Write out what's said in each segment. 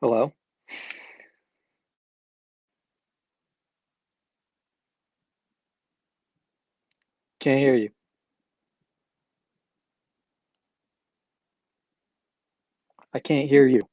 Hello? Can't hear you. I can't hear you.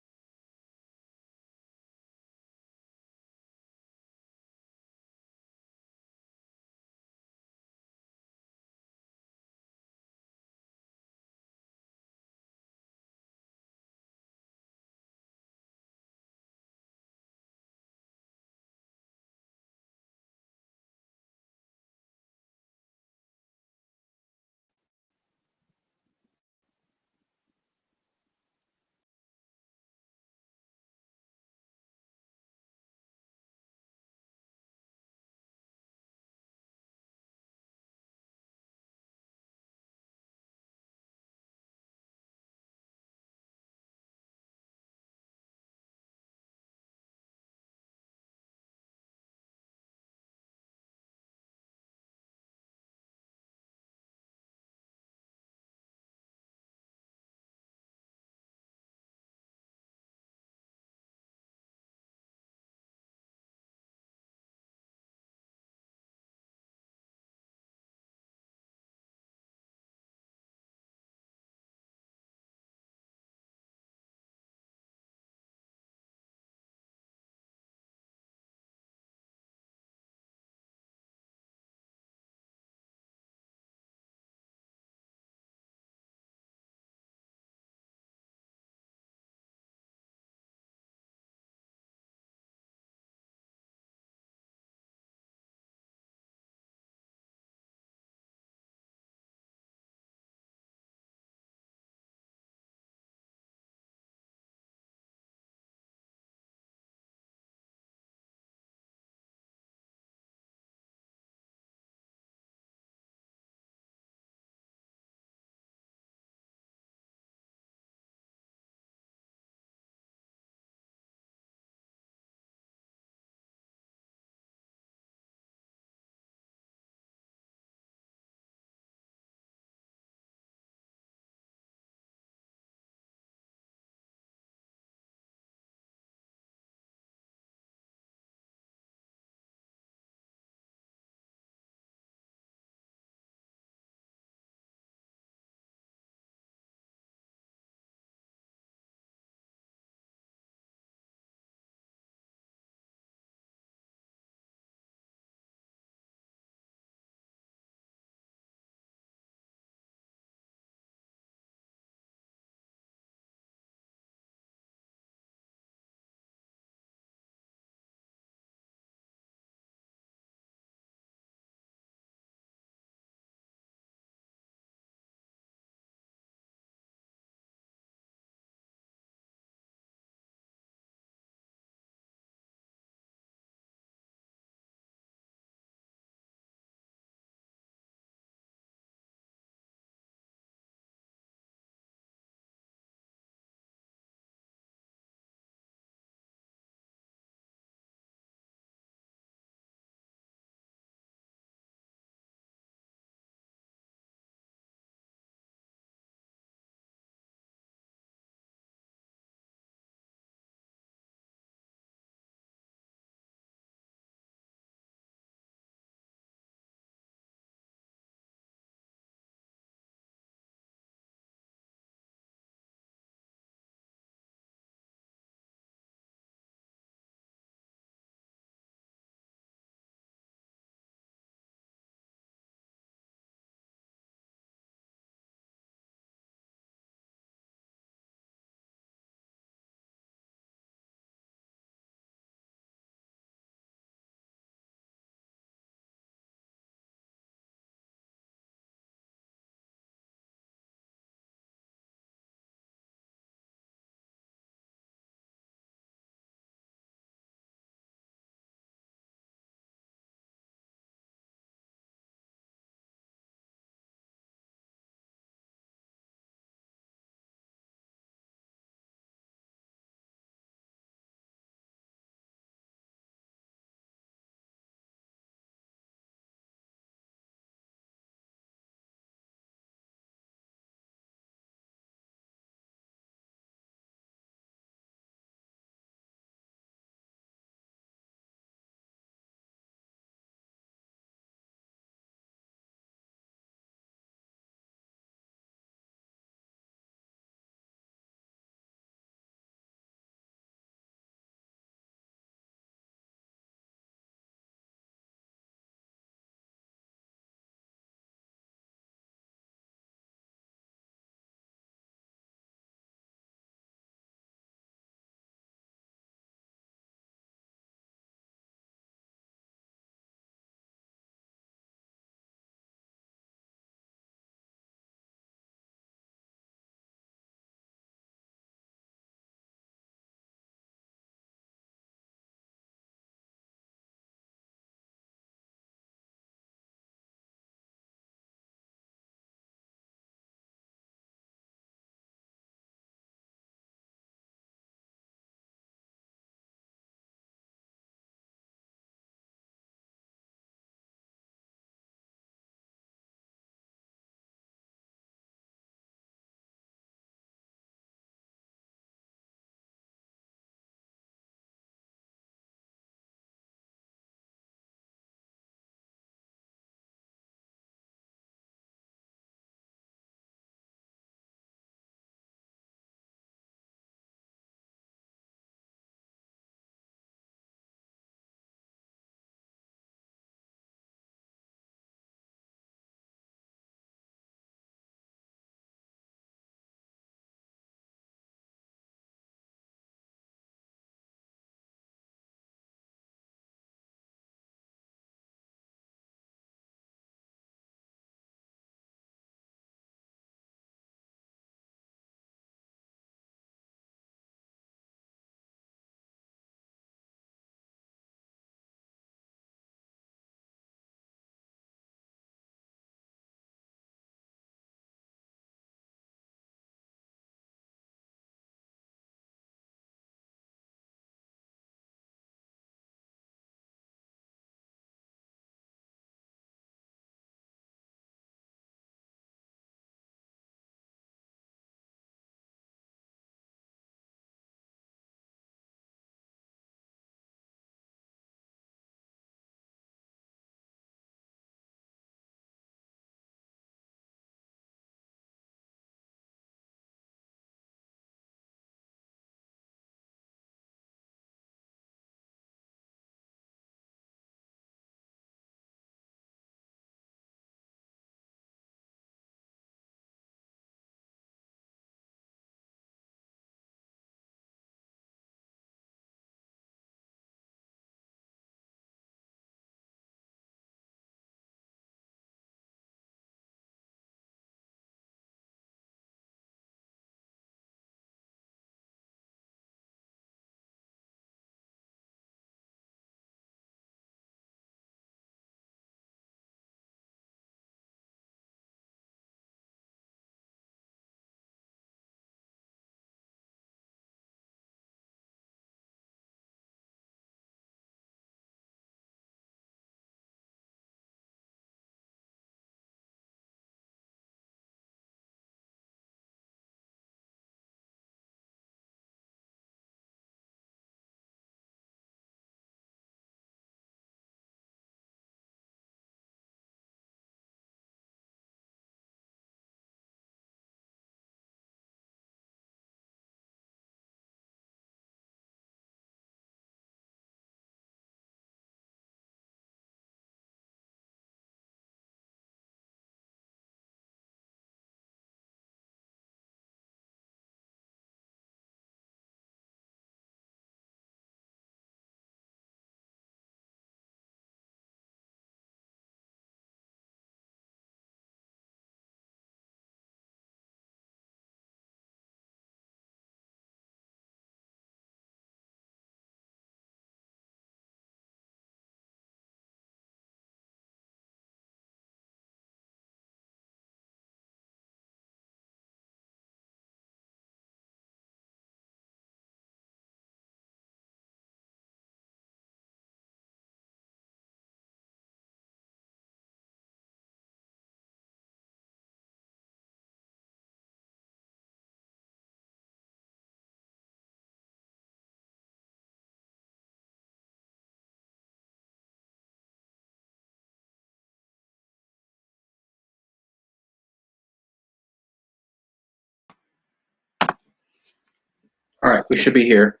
All right, we should be here.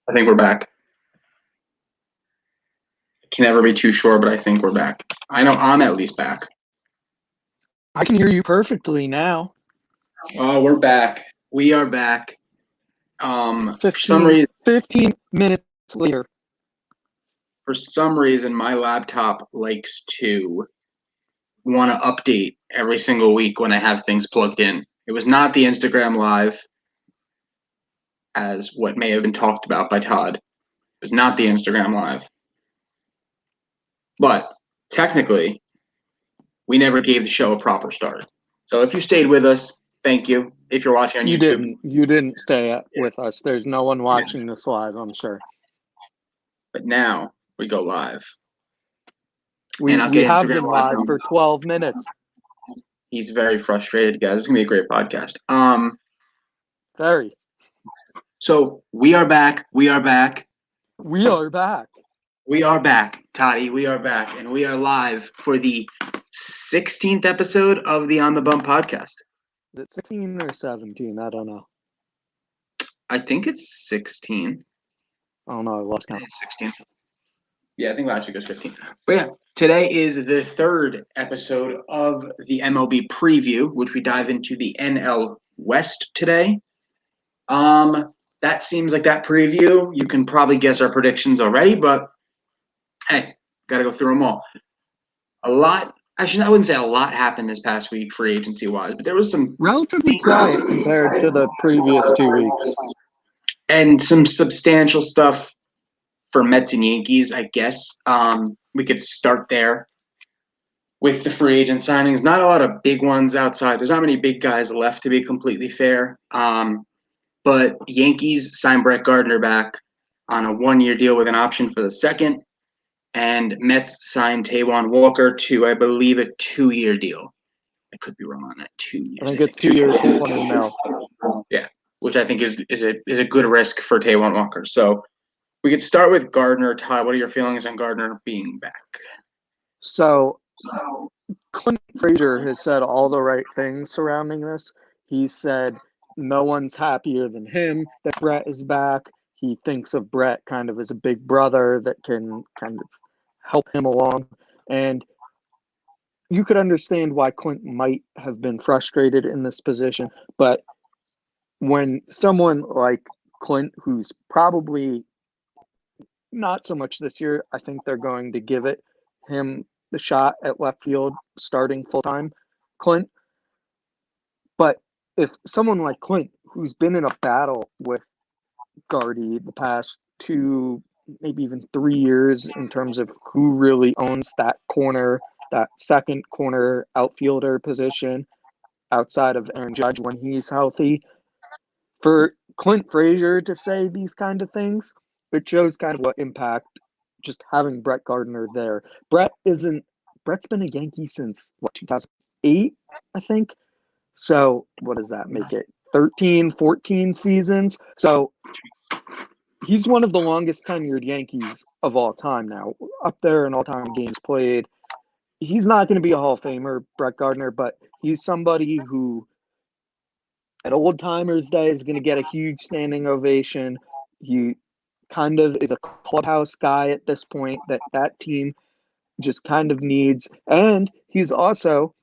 I think we're back. Can never be too sure, but I think we're back. I know I'm at least back. I can hear you perfectly now. Oh, we're back. We are back. For some 15 minutes later. For some reason, my laptop likes to want to update every single week when I have things plugged in. It was not the Instagram Live, as what may have been talked about by Todd. It was not the Instagram Live. But technically, we never gave the show a proper start. So if you stayed with us, thank you. If you're watching on YouTube. You didn't stay with us. There's no one watching this live, I'm sure. But now we go live. We have been live for 12 minutes. He's very frustrated, guys. It's going to be a great podcast. Very. So we are back. We are back. We are back. We are back, Toddy. We are back. And we are live for the 16th episode of the On the Bump podcast. Is it 16 or 17? I don't know. I think it's 16. I don't know. I lost count. It's 16. Yeah, I think last week was 15. But yeah, today is the third episode of the MLB preview, which we dive into the NL West today. That seems like that preview. You can probably guess our predictions already, but hey, got to go through them all. A lot. Actually, I wouldn't say a lot happened this past week free agency-wise, but there was some relatively quiet compared to the previous 2 weeks. And some substantial stuff for Mets and Yankees, I guess. We could start there with the free agent signings. Not a lot of big ones outside. There's not many big guys left, to be completely fair. But Yankees signed Brett Gardner back on a 1-year deal with an option for the second. And Mets signed Taijuan Walker to, I believe, a 2-year deal. I could be wrong on that. 2 years. I think it's 2 years for $20 million. Yeah, which I think is a good risk for Taijuan Walker. So we could start with Gardner. Todd, what are your feelings on Gardner being back? So Clint Frazier has said all the right things surrounding this. He said no one's happier than him that Brett is back. He thinks of Brett kind of as a big brother that can kind of help him along. And you could understand why Clint might have been frustrated in this position. But when someone like Clint, who's probably not so much this year, I think they're going to give him the shot at left field starting full-time, Clint. But if someone like Clint, who's been in a battle with Gardy the past 2, maybe even 3 years in terms of who really owns that corner, that second corner outfielder position outside of Aaron Judge when he's healthy, for Clint Frazier to say these kind of things, it shows kind of what impact just having Brett Gardner there. Brett's been a Yankee since 2008, I think. So what does that make it? 13, 14 seasons. So he's one of the longest tenured Yankees of all time now, up there in all-time games played. He's not going to be a Hall of Famer, Brett Gardner, but he's somebody who at Old Timers Day is going to get a huge standing ovation. He kind of is a clubhouse guy at this point that team just kind of needs. And he's also,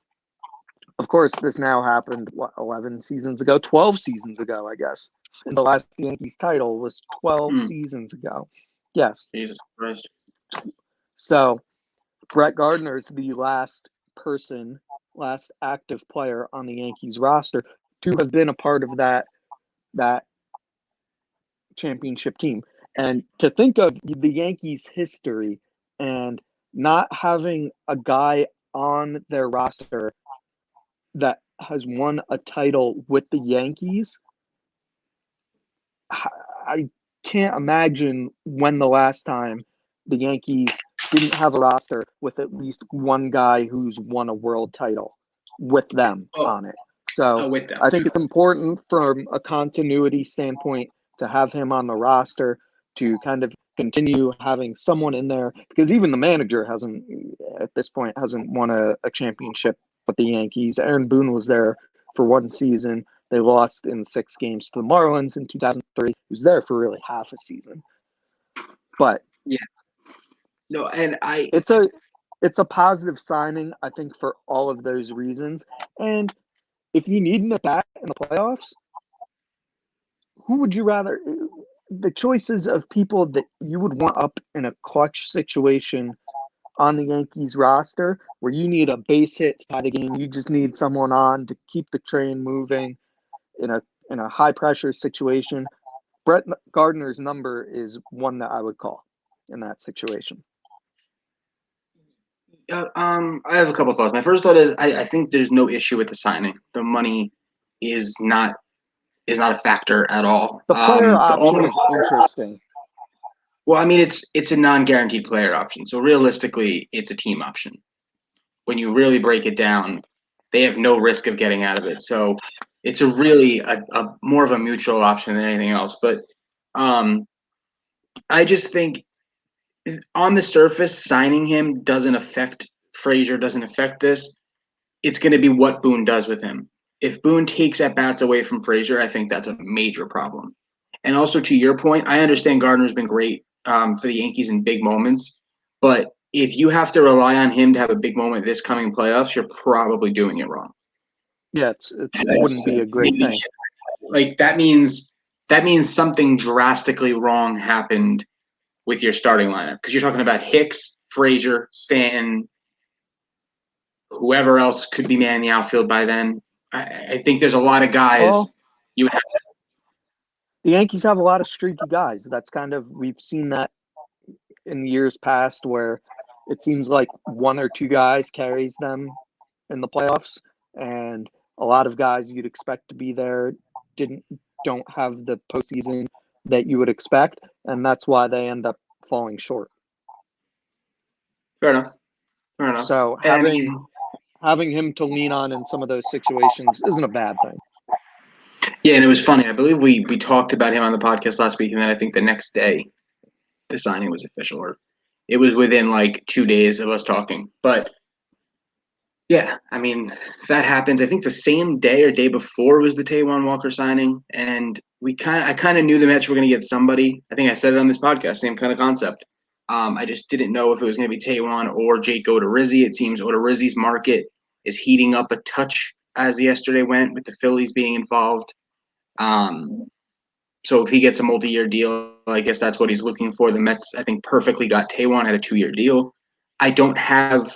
of course, this now happened, 11 seasons ago, 12 seasons ago, I guess. And the last Yankees title was 12 seasons ago. Yes. Jesus Christ. So Brett Gardner's the last active player on the Yankees roster to have been a part of that championship team. And to think of the Yankees' history and not having a guy on their roster that has won a title with the Yankees, I can't imagine when the last time the Yankees didn't have a roster with at least one guy who's won a world title with them on it. So I think it's important from a continuity standpoint to have him on the roster to kind of continue having someone in there, because even the manager hasn't won a championship with the Yankees. Aaron Boone was there for one season. They lost in 6 games to the Marlins in 2003. He was there for really half a season. But yeah, no, and it's a positive signing, I think, for all of those reasons. And if you need an at-bat in the playoffs, who would you rather? The choices of people that you would want up in a clutch situation on the Yankees roster where you need a base hit to tie the game, you just need someone on to keep the train moving in a high pressure situation. Brett Gardner's number is one that I would call in that situation. I have a couple thoughts. My first thought is I think there's no issue with the signing. The money is not a factor at all. The player option is interesting. Well, I mean, it's a non-guaranteed player option, so realistically, it's a team option. When you really break it down, they have no risk of getting out of it. So it's a really a more of a mutual option than anything else. But I just think on the surface, signing him doesn't affect Frazier, doesn't affect this. It's going to be what Boone does with him. If Boone takes at bats away from Frazier, I think that's a major problem. And also to your point, I understand Gardner's been great for the Yankees in big moments, but if you have to rely on him to have a big moment this coming playoffs, you're probably doing it wrong. Yeah, it wouldn't be a great thing. Like that means something drastically wrong happened with your starting lineup because you're talking about Hicks, Frazier, Stanton, whoever else could be manning the outfield by then. I think there's a lot of guys you would have. The Yankees have a lot of streaky guys. That's we've seen that in years past where it seems like one or two guys carries them in the playoffs, and a lot of guys you'd expect to be there don't have the postseason that you would expect, and that's why they end up falling short. Fair enough. So having him to lean on in some of those situations isn't a bad thing. Yeah, and it was funny. I believe we talked about him on the podcast last week, and then I think the next day the signing was official, or it was within like 2 days of us talking. But yeah, I mean, that happens. I think the same day or day before was the Taijuan Walker signing, and I kind of knew the Mets were going to get somebody. I think I said it on this podcast, same kind of concept. I just didn't know if it was going to be Taijuan or Jake Odorizzi. It seems Odorizzi's market is heating up a touch as yesterday went with the Phillies being involved. So if he gets a multi-year deal, I guess that's what he's looking for. The Mets, I think, perfectly got Taijuan at a 2-year deal. I don't have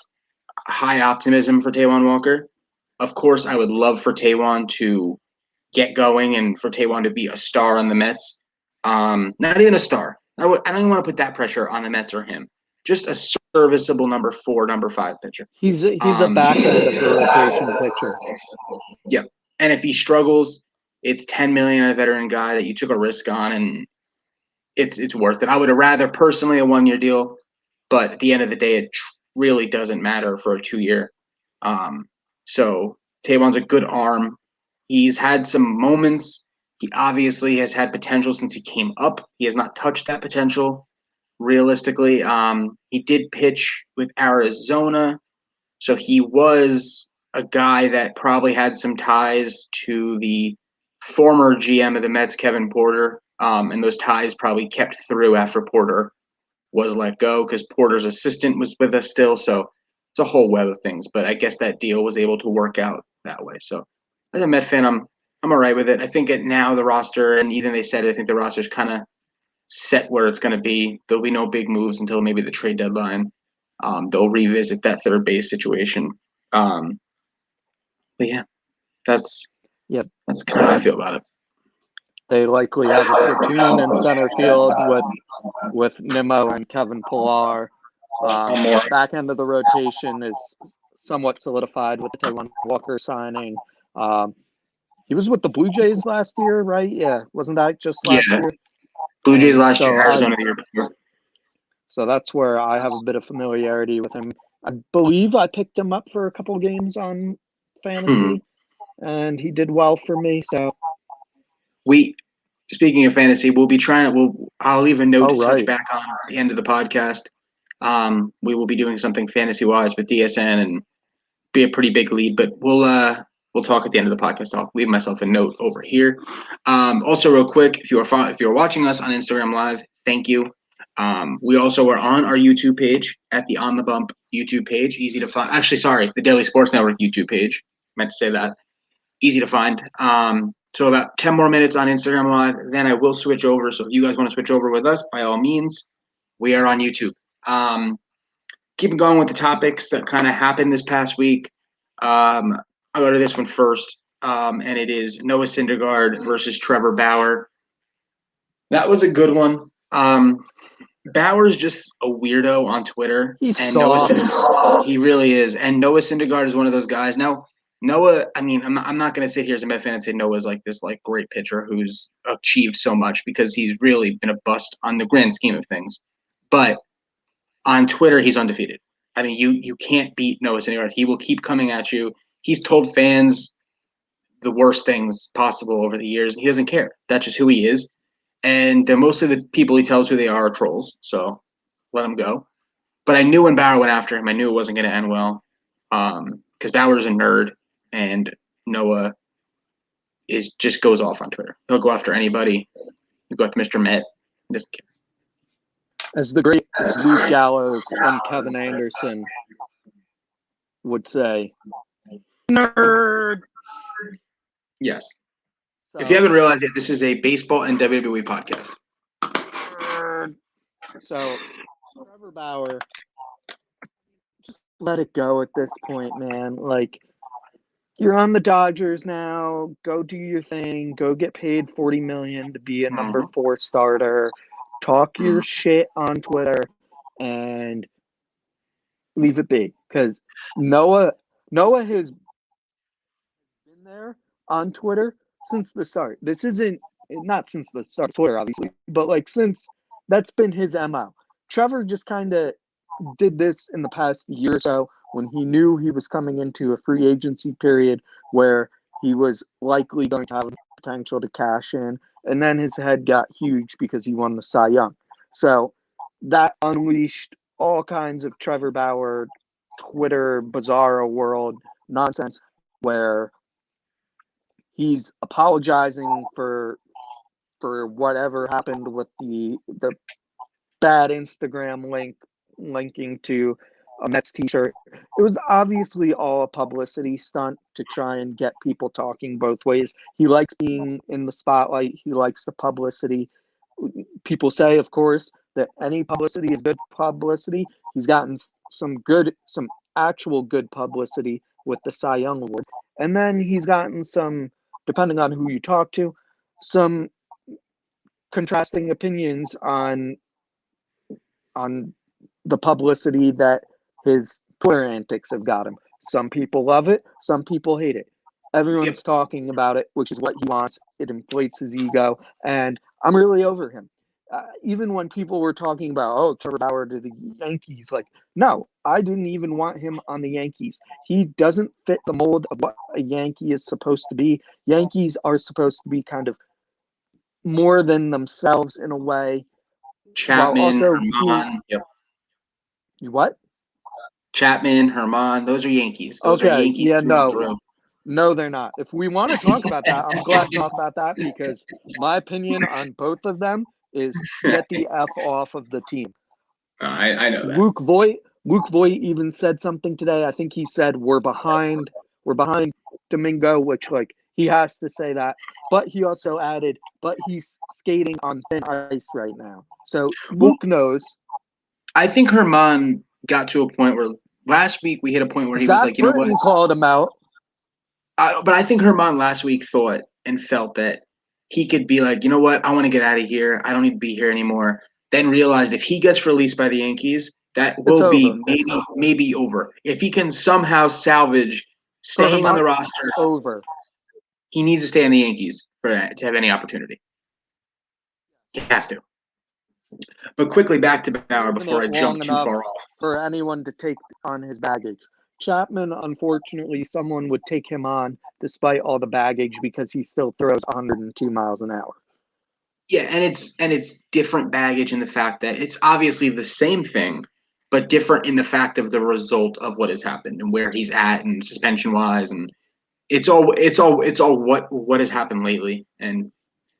high optimism for Taijuan Walker. Of course, I would love for Taijuan to get going and for Taijuan to be a star on the Mets. Not even a star. I don't even want to put that pressure on the Mets or him. Just a serviceable number 4, number 5 pitcher. He's a back end of the rotation pitcher. Yep. And if he struggles, it's $10 million on a veteran guy that you took a risk on, and it's worth it. I would have rather personally a 1-year deal, but at the end of the day, it really doesn't matter for a 2-year. So Taijuan's a good arm. He's had some moments. He obviously has had potential since he came up. He has not touched that potential realistically. He did pitch with Arizona, so he was a guy that probably had some ties to the former GM of the Mets, Kevin Porter, and those ties probably kept through after Porter was let go because Porter's assistant was with us still. So it's a whole web of things, but I guess that deal was able to work out that way. So as a Met fan, I'm all right with it. I think now the roster, and even they said it, I think the roster's kind of set where it's going to be. There'll be no big moves until maybe the trade deadline. They'll revisit that third base situation. But yeah, that's kind of how I feel about it. They likely have a platoon in center field with Nimmo and Kevin Pillar. Back end of the rotation is somewhat solidified with the Taijuan Walker signing. He was with the Blue Jays last year, right? Yeah, wasn't that just last year? Blue Jays last year, Arizona the year before. So that's where I have a bit of familiarity with him. I believe I picked him up for a couple of games on fantasy, and he did well for me. So speaking of fantasy, we'll be trying. I'll leave a note to touch back on at the end of the podcast. We will be doing something fantasy wise with DSN and be a pretty big lead, but we'll We'll talk at the end of the podcast. I'll leave myself a note over here. Also, real quick, if you're watching us on Instagram Live, thank you. We also are on our YouTube page at the On the Bump YouTube page. Easy to find. Actually, sorry, the Daily Sports Network YouTube page. Meant to say that. Easy to find. So about 10 more minutes on Instagram Live. Then I will switch over. So if you guys want to switch over with us, by all means, we are on YouTube. Keeping going with the topics that kind of happened this past week. I'll go to this one first, and it is Noah Syndergaard versus Trevor Bauer. That was a good one. Bauer's just a weirdo on Twitter. He's and soft. He really is. And Noah Syndergaard is one of those guys. Now, Noah, I mean, I'm not going to sit here as a Met fan and say Noah's like this like great pitcher who's achieved so much, because he's really been a bust on the grand scheme of things. But on Twitter, he's undefeated. I mean, you can't beat Noah Syndergaard. He will keep coming at you. He's told fans the worst things possible over the years, and he doesn't care. That's just who he is. And most of the people he tells who they are trolls, so let him go. But I knew when Bauer went after him, I knew it wasn't going to end well, because Bauer's a nerd, and Noah just goes off on Twitter. He'll go after anybody. He'll go after Mr. Met. He doesn't care. As the great Luke Gallows and Kevin Anderson would say, nerd. Yes. So, if you haven't realized it, this is a baseball and WWE podcast. Nerd. So, Trevor Bauer, just let it go at this point, man. Like, you're on the Dodgers now. Go do your thing. Go get paid $40 million to be a number 4 starter. Talk your shit on Twitter and leave it be. Because Noah has been there on Twitter since the start. This isn't not since the start of Twitter, obviously, but like since that's been his MO. Trevor just kind of did this in the past year or so when he knew he was coming into a free agency period where he was likely going to have the potential to cash in, and then his head got huge because he won the Cy Young. So that unleashed all kinds of Trevor Bauer Twitter bizarro world nonsense where he's apologizing for whatever happened with the bad Instagram linking to a Mets t-shirt. It was obviously all a publicity stunt to try and get people talking both ways. He likes being in the spotlight. He likes the publicity. People say, of course, that any publicity is good publicity. He's gotten some actual good publicity with the Cy Young Award. And then he's gotten some, depending on who you talk to, some contrasting opinions on the publicity that his Twitter antics have got him. Some people love it. Some people hate it. Everyone's talking about it, which is what he wants. It inflates his ego. And I'm really over him. Even when people were talking about, oh, Trevor Bauer to the Yankees, like, no, I didn't even want him on the Yankees. He doesn't fit the mold of what a Yankee is supposed to be. Yankees are supposed to be kind of more than themselves in a way. Chapman, Herman. You what? Chapman, Herman, those are Yankees. Those are Yankees through. No, they're not. If we want to talk about that, I'm glad to talk about that because my opinion on both of them is get the F off of the team. I know that. Luke Voigt even said something today. I think he said we're behind Domingo, which like he has to say that. But he also added, but he's skating on thin ice right now. So Luke knows. I think Herman got to a point where last week we hit a point where he was like, you know what? Called him out. But I think Herman last week thought and felt that he could be like, you know what? I want to get out of here. I don't need to be here anymore. Then realized if he gets released by the Yankees, that will be maybe over. If he can somehow salvage staying on the roster, over. He needs to stay in the Yankees to have any opportunity. He has to. But quickly back to Bauer before I jump too far off. For anyone to take on his baggage. Chapman, unfortunately, someone would take him on despite all the baggage because he still throws 102 miles an hour. Yeah, and it's different baggage in the fact that it's obviously the same thing, but different in the fact of the result of what has happened and where he's at and suspension-wise. And it's all what has happened lately, and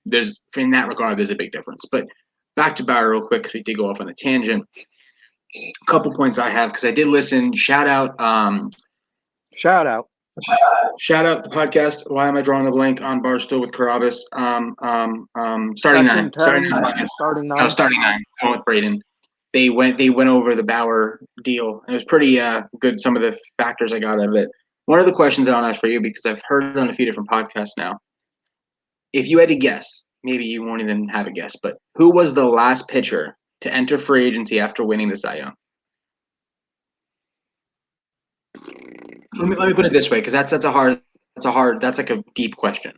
there's in that regard there's a big difference. But back to Bauer real quick because we did go off on a tangent. A couple points I have because I did listen. Shout out Shout out the podcast. Why am I drawing a blank on Barstool with Carabas? Starting nine. Starting Nine. Going with Braden. They went over the Bauer deal. It was pretty good. Some of the factors I got out of it. One of the questions I want to ask for you because I've heard it on a few different podcasts now. If you had to guess, maybe you won't even have a guess, but who was the last pitcher to enter free agency after winning the Cy Young? Let me put it this way, because that's like a deep question.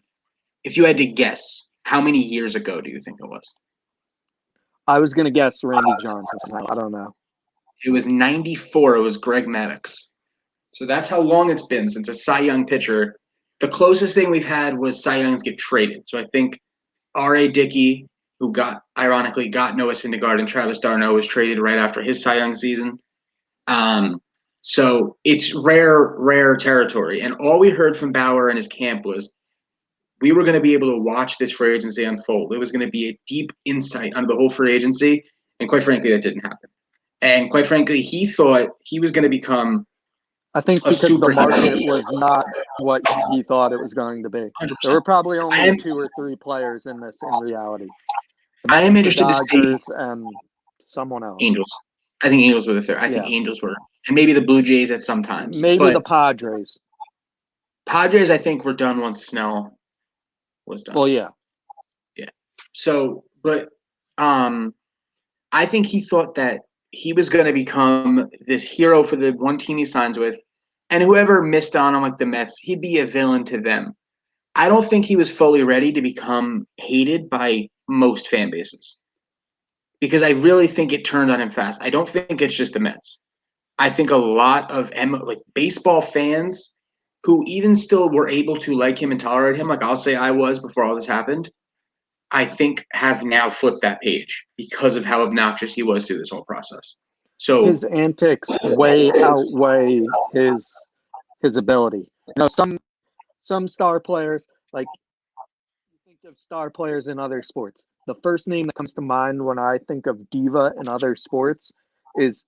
If you had to guess, how many years ago do you think it was? I was gonna guess Randy Johnson. I don't know. It was 94. It was Greg Maddux. So that's how long it's been since a Cy Young pitcher. The closest thing we've had was Cy Youngs get traded. So I think R.A. Dickey, who ironically got Noah Syndergaard, and Travis d'Arnaud was traded right after his Cy Young season. So it's rare territory. And all we heard from Bauer and his camp was we were going to be able to watch this free agency unfold. It was going to be a deep insight onto the whole free agency. And quite frankly, that didn't happen. And quite frankly, he thought he was going to become I think because the market was not what he thought it was going to be. 100%. There were probably only 2 or 3 players in this in reality. I am interested to see and someone else. Angels. I think Angels were the third. I think Angels were, and maybe the Blue Jays at some times. Maybe the Padres. Padres, I think, were done once Snell was done. Well, yeah. So, but I think he thought that he was going to become this hero for the one team he signs with, and whoever missed on him, like the Mets, he'd be a villain to them. I don't think he was fully ready to become hated by most fan bases because I really think it turned on him fast. I don't think it's just the Mets. I think a lot of baseball fans who even still were able to like him and tolerate him, like I'll say I was before all this happened, I think have now flipped that page because of how obnoxious he was through this whole process. So his antics way outweigh his ability. You know, some star players, like you think of star players in other sports. The first name that comes to mind when I think of diva in other sports is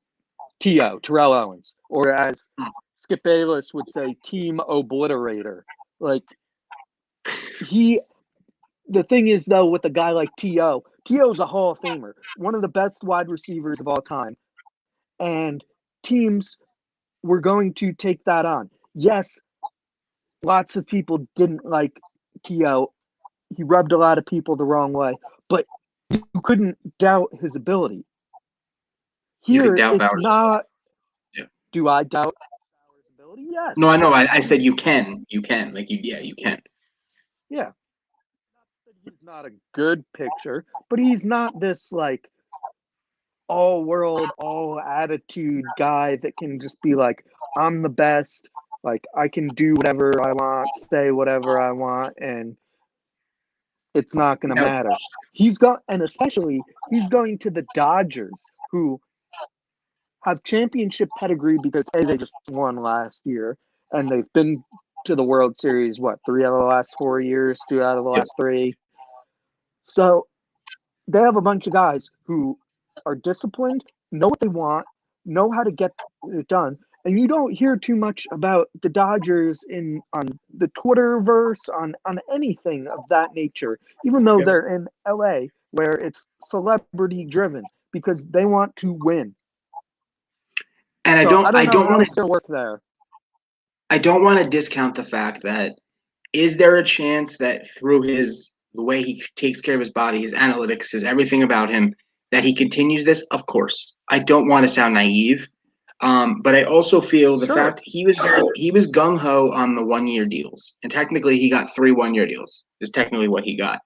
Terrell Owens, or as Skip Bayless would say, team obliterator. Like the thing is though, with a guy like T.O.'s a Hall of Famer, one of the best wide receivers of all time. And teams were going to take that on. Yes, lots of people didn't like T.O. He rubbed a lot of people the wrong way, but you couldn't doubt his ability. Here, it's Bauer's not. Yeah. Do I doubt Bauer's ability? Yes. No, I know. I said you can. You can. You can. Yeah. He's not a good pitcher, but he's not this like all-world, all-attitude guy that can just be like, I'm the best. Like, I can do whatever I want, say whatever I want, and it's not going to matter. Especially, he's going to the Dodgers, who have championship pedigree because, they just won last year, and they've been to the World Series, 3 out of the last 4 years, 2 out of the last 3. So they have a bunch of guys who are disciplined, know what they want, know how to get it done. And you don't hear too much about the Dodgers on the Twitterverse, on anything of that nature, even though they're in LA where it's celebrity driven because they want to win. And I don't want to work there. I don't want to discount the fact that is there a chance that through the way he takes care of his body, his analytics, his everything about him, that he continues this? Of course. I don't want to sound naive, but I also feel the fact he was gung-ho on the 1-year deals. And technically he got 3 1-year deals is technically what he got.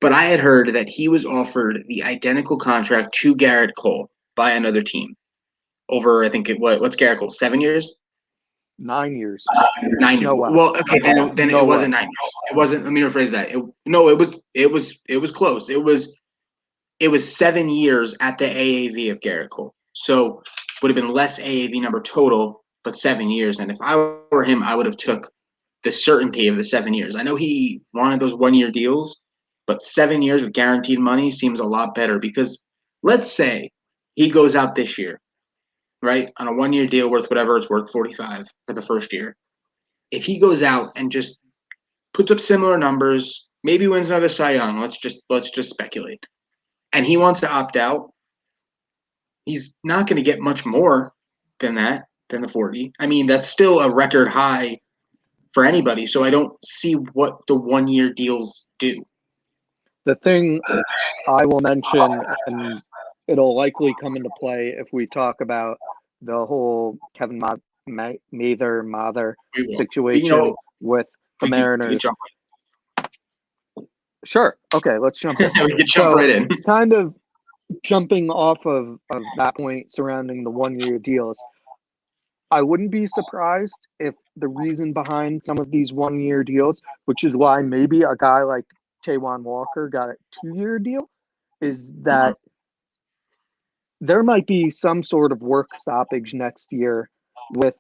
But I had heard that he was offered the identical contract to Garrett Cole by another team over, I think, what's Garrett Cole, 7 years? 9 years. 9 years. No way. Well, okay, then it wasn't 9 years. It wasn't. Let me rephrase that. It was close. It was 7 years at the AAV of Garrett Cole. So would have been less AAV number total, but 7 years. And if I were him, I would have took the certainty of the 7 years. I know he wanted those 1-year deals, but 7 years with guaranteed money seems a lot better because let's say he goes out this year, right, on a 1-year deal worth whatever it's worth, 45 for the first year. If he goes out and just puts up similar numbers, maybe wins another Cy Young, let's just speculate, and he wants to opt out, he's not going to get much more than the 40. I mean, that's still a record high for anybody. So I don't see what the 1-year deals do. The thing I will mention, and it'll likely come into play if we talk about the whole Kevin Mather situation with the Mariners. Sure. Okay, let's jump in. We can jump right in. Kind of jumping off of that point surrounding the 1-year deals, I wouldn't be surprised if the reason behind some of these 1-year deals, which is why maybe a guy like Taijuan Walker got a 2-year deal, is that there might be some sort of work stoppage next year with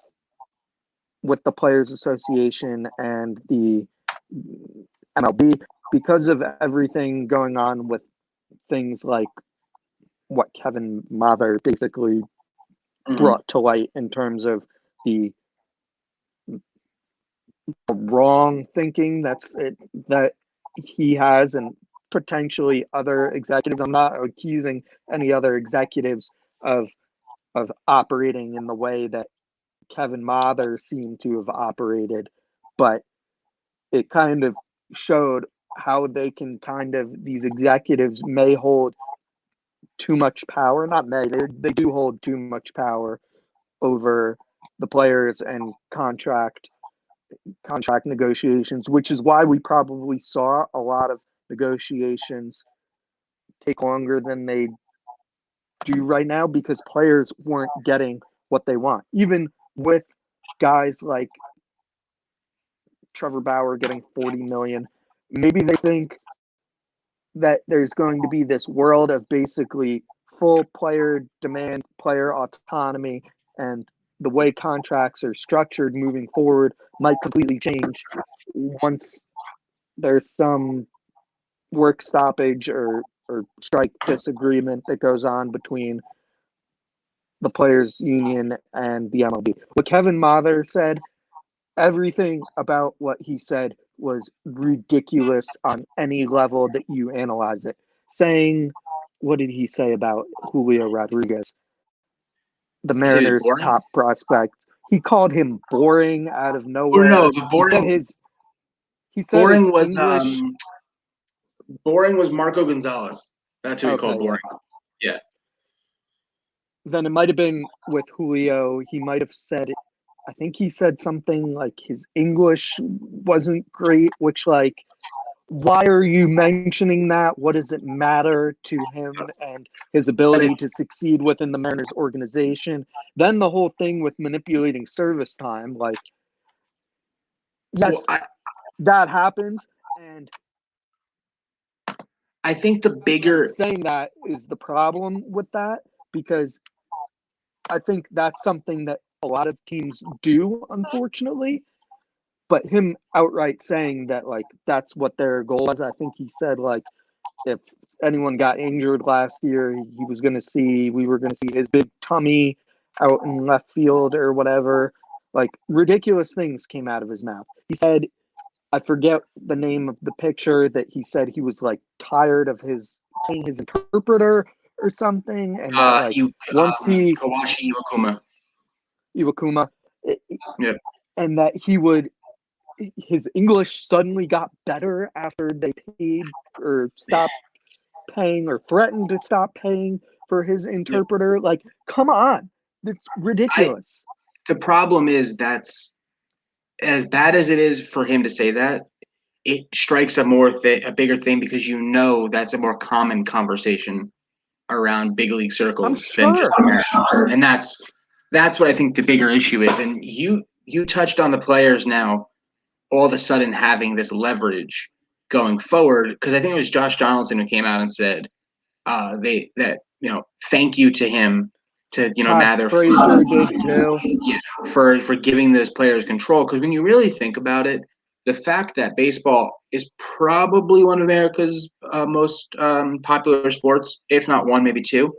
the Players Association and the MLB because of everything going on with things like what Kevin Mather basically brought to light in terms of the wrong thinking that he has and potentially other executives. I'm not accusing any other executives of operating in the way that Kevin Mather seemed to have operated, but it kind of showed how they can these executives may hold too much power. Not may, they do hold too much power over the players and contract negotiations, which is why we probably saw a lot of negotiations take longer than they do right now because players weren't getting what they want. Even with guys like Trevor Bauer getting $40 million, maybe they think that there's going to be this world of basically full player demand, player autonomy, and the way contracts are structured moving forward might completely change once there's some work stoppage or strike disagreement that goes on between the players union and the MLB. What Kevin Mather said, everything about what he said was ridiculous on any level that you analyze it. Saying, what did he say about Julio Rodriguez, the Mariners' top prospect? He called him boring out of nowhere. No, the boring. He said boring was English, boring was Marco Gonzalez. That's who he called boring. Yeah. Then it might have been with Julio. He might have said, I think he said something like his English wasn't great, which, like, why are you mentioning that? What does it matter to him and his ability to succeed within the Mariners organization? Then the whole thing with manipulating service time, like, yes, that happens. And I think the bigger saying that is the problem with that, because I think that's something that a lot of teams do, unfortunately. But him outright saying that, like, that's what their goal was. I think he said, like, if anyone got injured last year, we were going to see his big tummy out in left field or whatever. Like, ridiculous things came out of his mouth. He said, I forget the name of the picture, that he said he was, like, tired of paying his interpreter or something. And that, like, once he... Kawashi Iwakuma. Yeah. And that his English suddenly got better after they paid or stopped paying or threatened to stop paying for his interpreter. Like, come on. It's ridiculous. The problem is that's as bad as it is for him to say that, it strikes a bigger thing because that's a more common conversation around big league circles than just Americans. And that's what I think the bigger issue is. And you touched on the players now all of a sudden having this leverage going forward, because I think it was Josh Donaldson who came out and said thank you to him, to Mather Frazier did too. For giving those players control. Because when you really think about it, the fact that baseball is probably one of America's most popular sports, if not one, maybe two.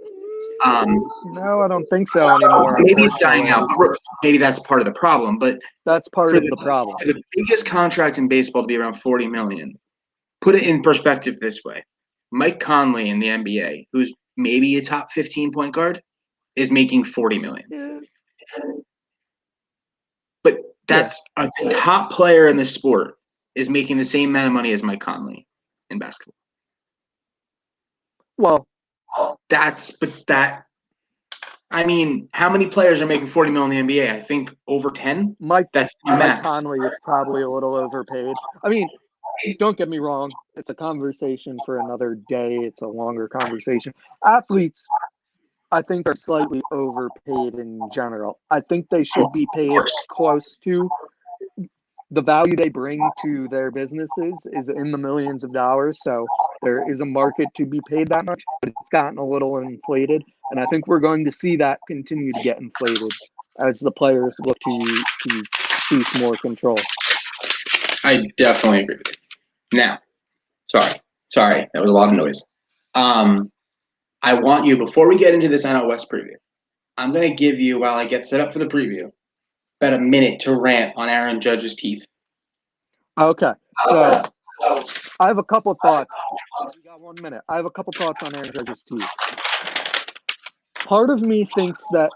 No, I don't think so anymore. Maybe it's dying Unfortunately, out. Maybe that's part of the problem. But that's part for of the problem. for the biggest contract in baseball to be around $40 million, put it in perspective this way: Mike Conley in the NBA, who's maybe a top 15 point guard, is making $40 million. Yeah. But that's a top player in the sport is making the same amount of money as Mike Conley in basketball. Well, I mean, how many players are making $40 million in the NBA? I think over 10. Mike That's max. Conley is probably a little overpaid. I mean, don't get me wrong. It's a conversation for another day. It's a longer conversation. Athletes, I think, are slightly overpaid in general. I think they should be paid close to the value they bring to their businesses is in the millions of dollars. So there is a market to be paid that much, but it's gotten a little inflated. And I think we're going to see that continue to get inflated as the players look to seize more control. I definitely agree with you. Now, sorry, that was a lot of noise. I want you, before we get into this NL West preview, I'm going to give you, while I get set up for the preview, about a minute to rant on Aaron Judge's teeth. Okay, so I have a couple of thoughts. We got 1 minute. I have a couple thoughts on Aaron Judge's teeth. Part of me thinks that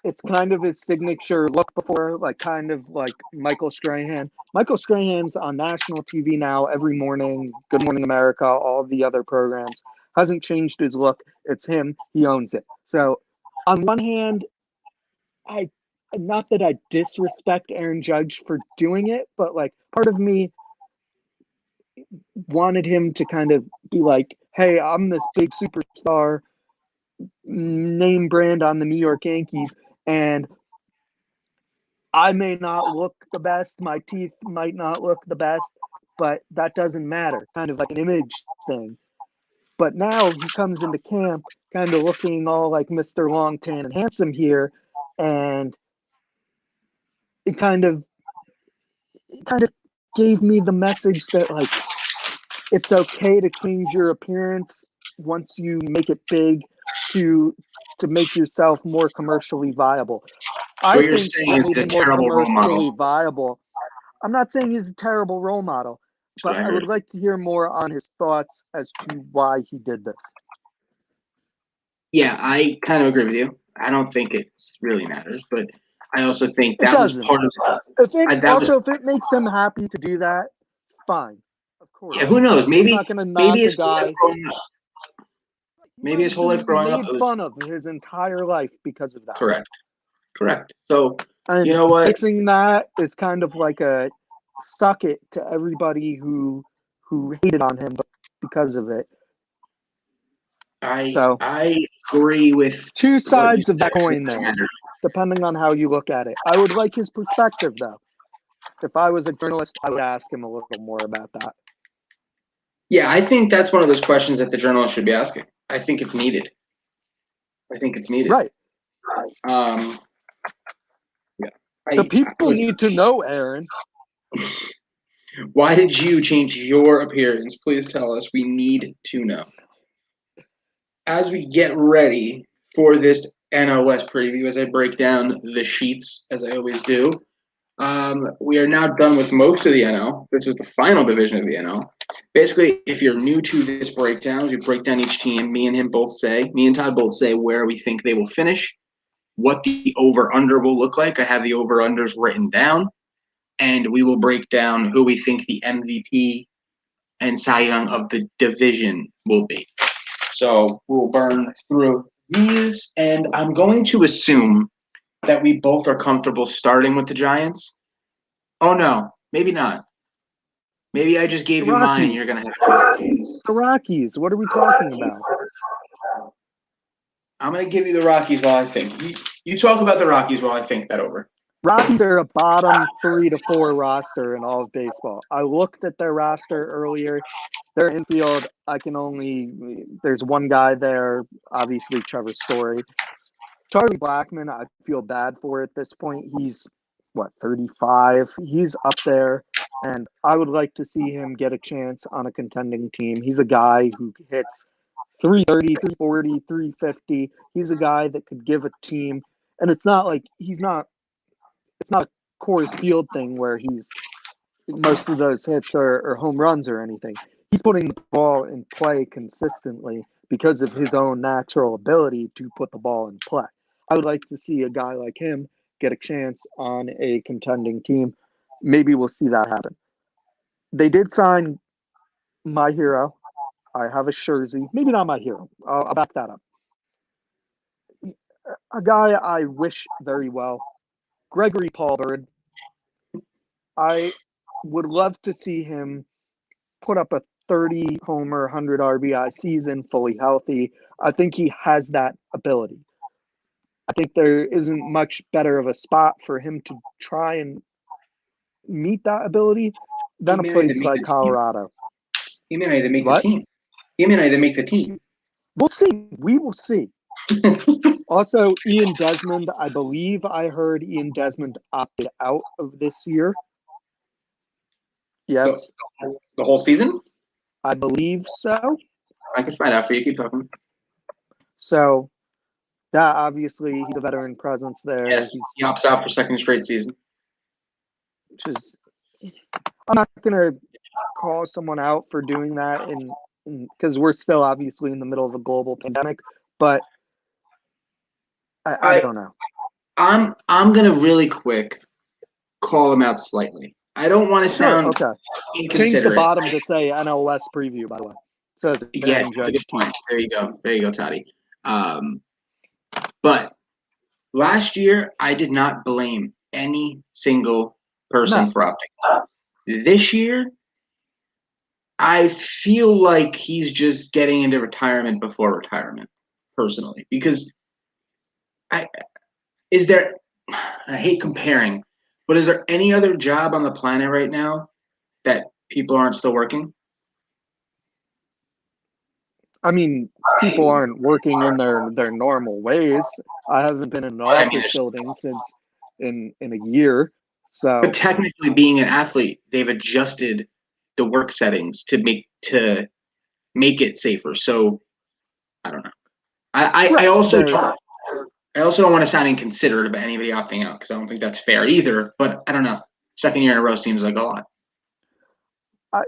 it's kind of his signature look before, kind of like Michael Strahan. Michael Strahan's on national TV now every morning, Good Morning America, all of the other programs. Hasn't changed his look. It's him. He owns it. So on one hand, not that I disrespect Aaron Judge for doing it, but part of me wanted him to kind of be like, hey, I'm this big superstar, name brand on the New York Yankees, and I may not look the best, my teeth might not look the best, but that doesn't matter. Kind of like an image thing. But now he comes into camp kind of looking all like Mr. Long, Tan, and Handsome here, and it kind of gave me the message that it's okay to change your appearance once you make it big to make yourself more commercially viable. So what you're saying is a terrible role model. Viable. I'm not saying he's a terrible role model, but I would like to hear more on his thoughts as to why he did this. Yeah, I kind of agree with you. I don't think it really matters, but I also think that was part of if it makes him happy to do that, fine. Of course. Yeah, who knows? Maybe his whole life growing up. Maybe his whole life growing up made fun of his entire life because of that. Correct. So you know what? Fixing that is kind of like a suck it to everybody who hated on him because of it. I agree with two sides of that coin there, depending on how you look at it. I would like his perspective, though. If I was a journalist, I would ask him a little more about that. Yeah, I think that's one of those questions that the journalist should be asking. I think it's needed. Right. Yeah. The people need to know, Aaron. Why did you change your appearance? Please tell us. We need to know. As we get ready for this NL West preview, as I break down the sheets, as I always do, we are now done with most of the NL. This is the final division of the NL. Basically, if you're new to this breakdown, as we break down each team, me and Todd both say where we think they will finish, what the over-under will look like. I have the over-unders written down, and we will break down who we think the MVP and Cy Young of the division will be. So we'll burn through these, and I'm going to assume that we both are comfortable starting with the Giants. Oh, no, maybe not. Maybe I just gave you mine and you're going to have the Rockies. What are we talking about? I'm going to give you the Rockies while I think. You talk about the Rockies while I think that over. Rockies are a bottom 3 to 4 roster in all of baseball. I looked at their roster earlier. Their infield, there's one guy there, obviously Trevor Story. Charlie Blackmon, I feel bad for at this point. He's, 35? He's up there. And I would like to see him get a chance on a contending team. He's a guy who hits 330, 340, 350. He's a guy that could give a team, and it's not like it's not a Coors Field thing where most of those hits are home runs or anything. He's putting the ball in play consistently because of his own natural ability to put the ball in play. I would like to see a guy like him get a chance on a contending team. Maybe we'll see that happen. They did sign my hero. I have a jersey. Maybe not my hero. I'll back that up. A guy I wish very well, Gregory Paulbird. I would love to see him put up a 30 homer, 100 RBI season fully healthy. I think he has that ability. I think there isn't much better of a spot for him to try and meet that ability than a place like Colorado. He may not even make the What? team. He may not even make the team. We'll see. We will see. Also, Ian Desmond, I believe I heard Ian Desmond opted out of this year. Yes, The whole season? I believe so. I can find out for you. Keep talking. So that obviously he's a veteran presence there. Yes, he opts out for second straight season. Which is, I'm not gonna call someone out for doing that, because we're still obviously in the middle of a global pandemic. But I don't know. I'm gonna really quick call him out slightly. I don't want to sound inconsiderate. Change the bottom to say NL West preview, by the way. So yes, that's a good point. There you go, Toddy. But last year, I did not blame any single person for opting out. This year, I feel like he's just getting into retirement before retirement, personally, because I hate comparing, but is there any other job on the planet right now that people aren't still working? I mean, people aren't working in their normal ways. I haven't been in an office building since in a year. So, but technically, being an athlete, they've adjusted the work settings to make it safer. So, I don't know. I also don't want to sound inconsiderate about anybody opting out because I don't think that's fair either. But I don't know. Second year in a row seems like a lot.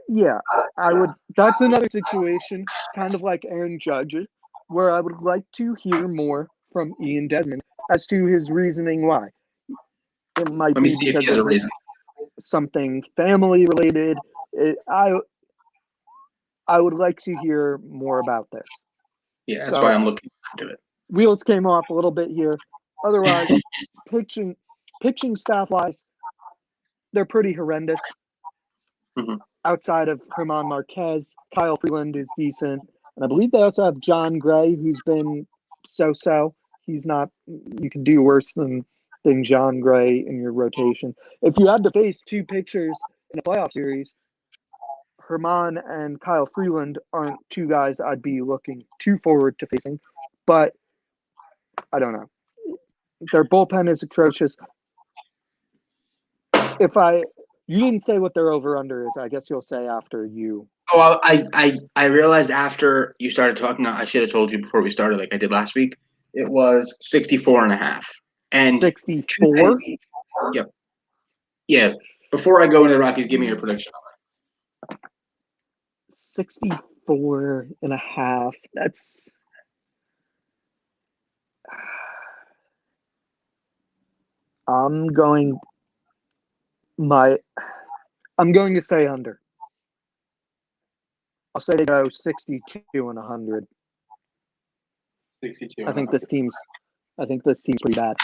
Yeah, I would. That's another situation, kind of like Aaron Judge, where I would like to hear more from Ian Desmond as to his reasoning why. It might Let me be see if he has a reason. Something family related. I would like to hear more about this. Yeah, that's why I'm looking into it. Wheels came off a little bit here. Otherwise, pitching staff wise, they're pretty horrendous. Mm-hmm. Outside of German Marquez, Kyle Freeland is decent. And I believe they also have John Gray, who's been so-so. He's not – you can do worse than John Gray in your rotation. If you had to face two pitchers in a playoff series, German and Kyle Freeland aren't two guys I'd be looking too forward to facing. But I don't know. Their bullpen is atrocious. You didn't say what their over-under is. I guess you'll say after you. Oh, I realized after you started talking, I should have told you before we started, like I did last week. It was 64.5. And 64? Yep. Yeah. Before I go into the Rockies, give me your prediction on that. 64.5. That's I'm going to say under. I'll say they go 62 and 100. 62. I think this team's pretty bad.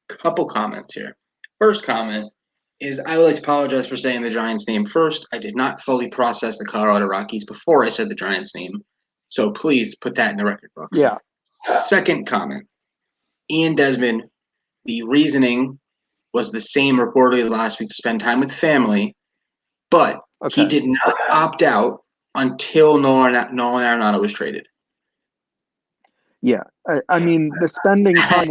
Couple comments here. First comment is I would like to apologize for saying the Giants name first. I did not fully process the Colorado Rockies before I said the Giants name. So please put that in the record books. Yeah. Second comment. Ian Desmond, the reasoning was the same reportedly as last week to spend time with family, but he did not opt out until Nolan Arenado was traded. Yeah. I mean, the spending time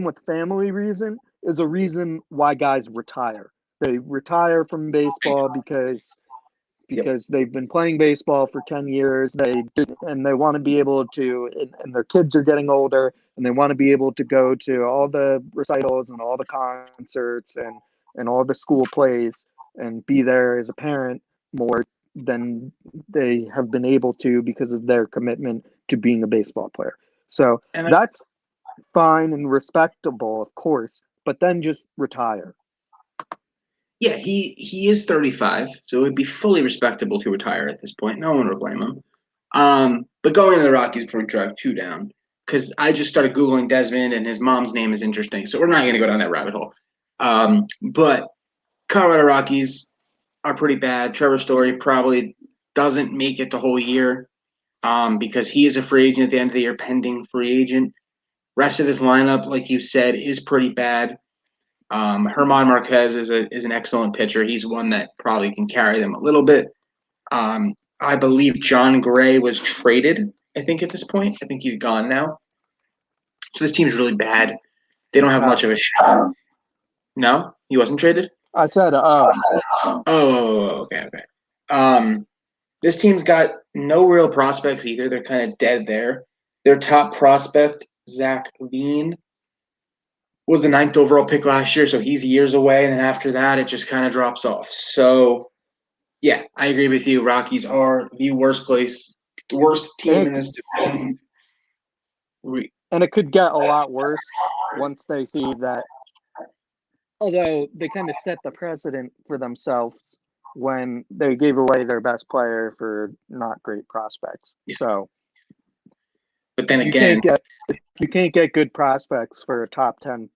with family reason is a reason why guys retire. they retire from baseball because they've been playing baseball for 10 years. And they want to be able to, and their kids are getting older, and they want to be able to go to all the recitals and all the concerts and all the school plays and be there as a parent more than they have been able to because of their commitment to being a baseball player. So that's fine and respectable, of course, but then just retire. Yeah, he is 35, so it would be fully respectable to retire at this point. No one would blame him. But going to the Rockies before we drive two down, because I just started Googling Desmond and his mom's name is interesting, so we're not going to go down that rabbit hole. But Colorado Rockies are pretty bad. Trevor Story probably doesn't make it the whole year because he is a free agent at the end of the year, pending free agent. Rest of his lineup, like you said, is pretty bad. Herman Marquez is an excellent pitcher. He's one that probably can carry them a little bit. I believe John Gray was traded, I think, at this point. I think he's gone now. So this team's really bad. They don't have much of a shot. No? He wasn't traded? I said, okay. This team's got no real prospects either. They're kind of dead there. Their top prospect, Zach Veen, was the 9th overall pick last year, so he's years away. And then after that, it just kind of drops off. So, yeah, I agree with you. Rockies are the worst team in this division. And it could get a lot worse once they see that, although they kind of set the precedent for themselves when they gave away their best player for not great prospects. Yeah. So, but then again, you can't get good prospects for a top 10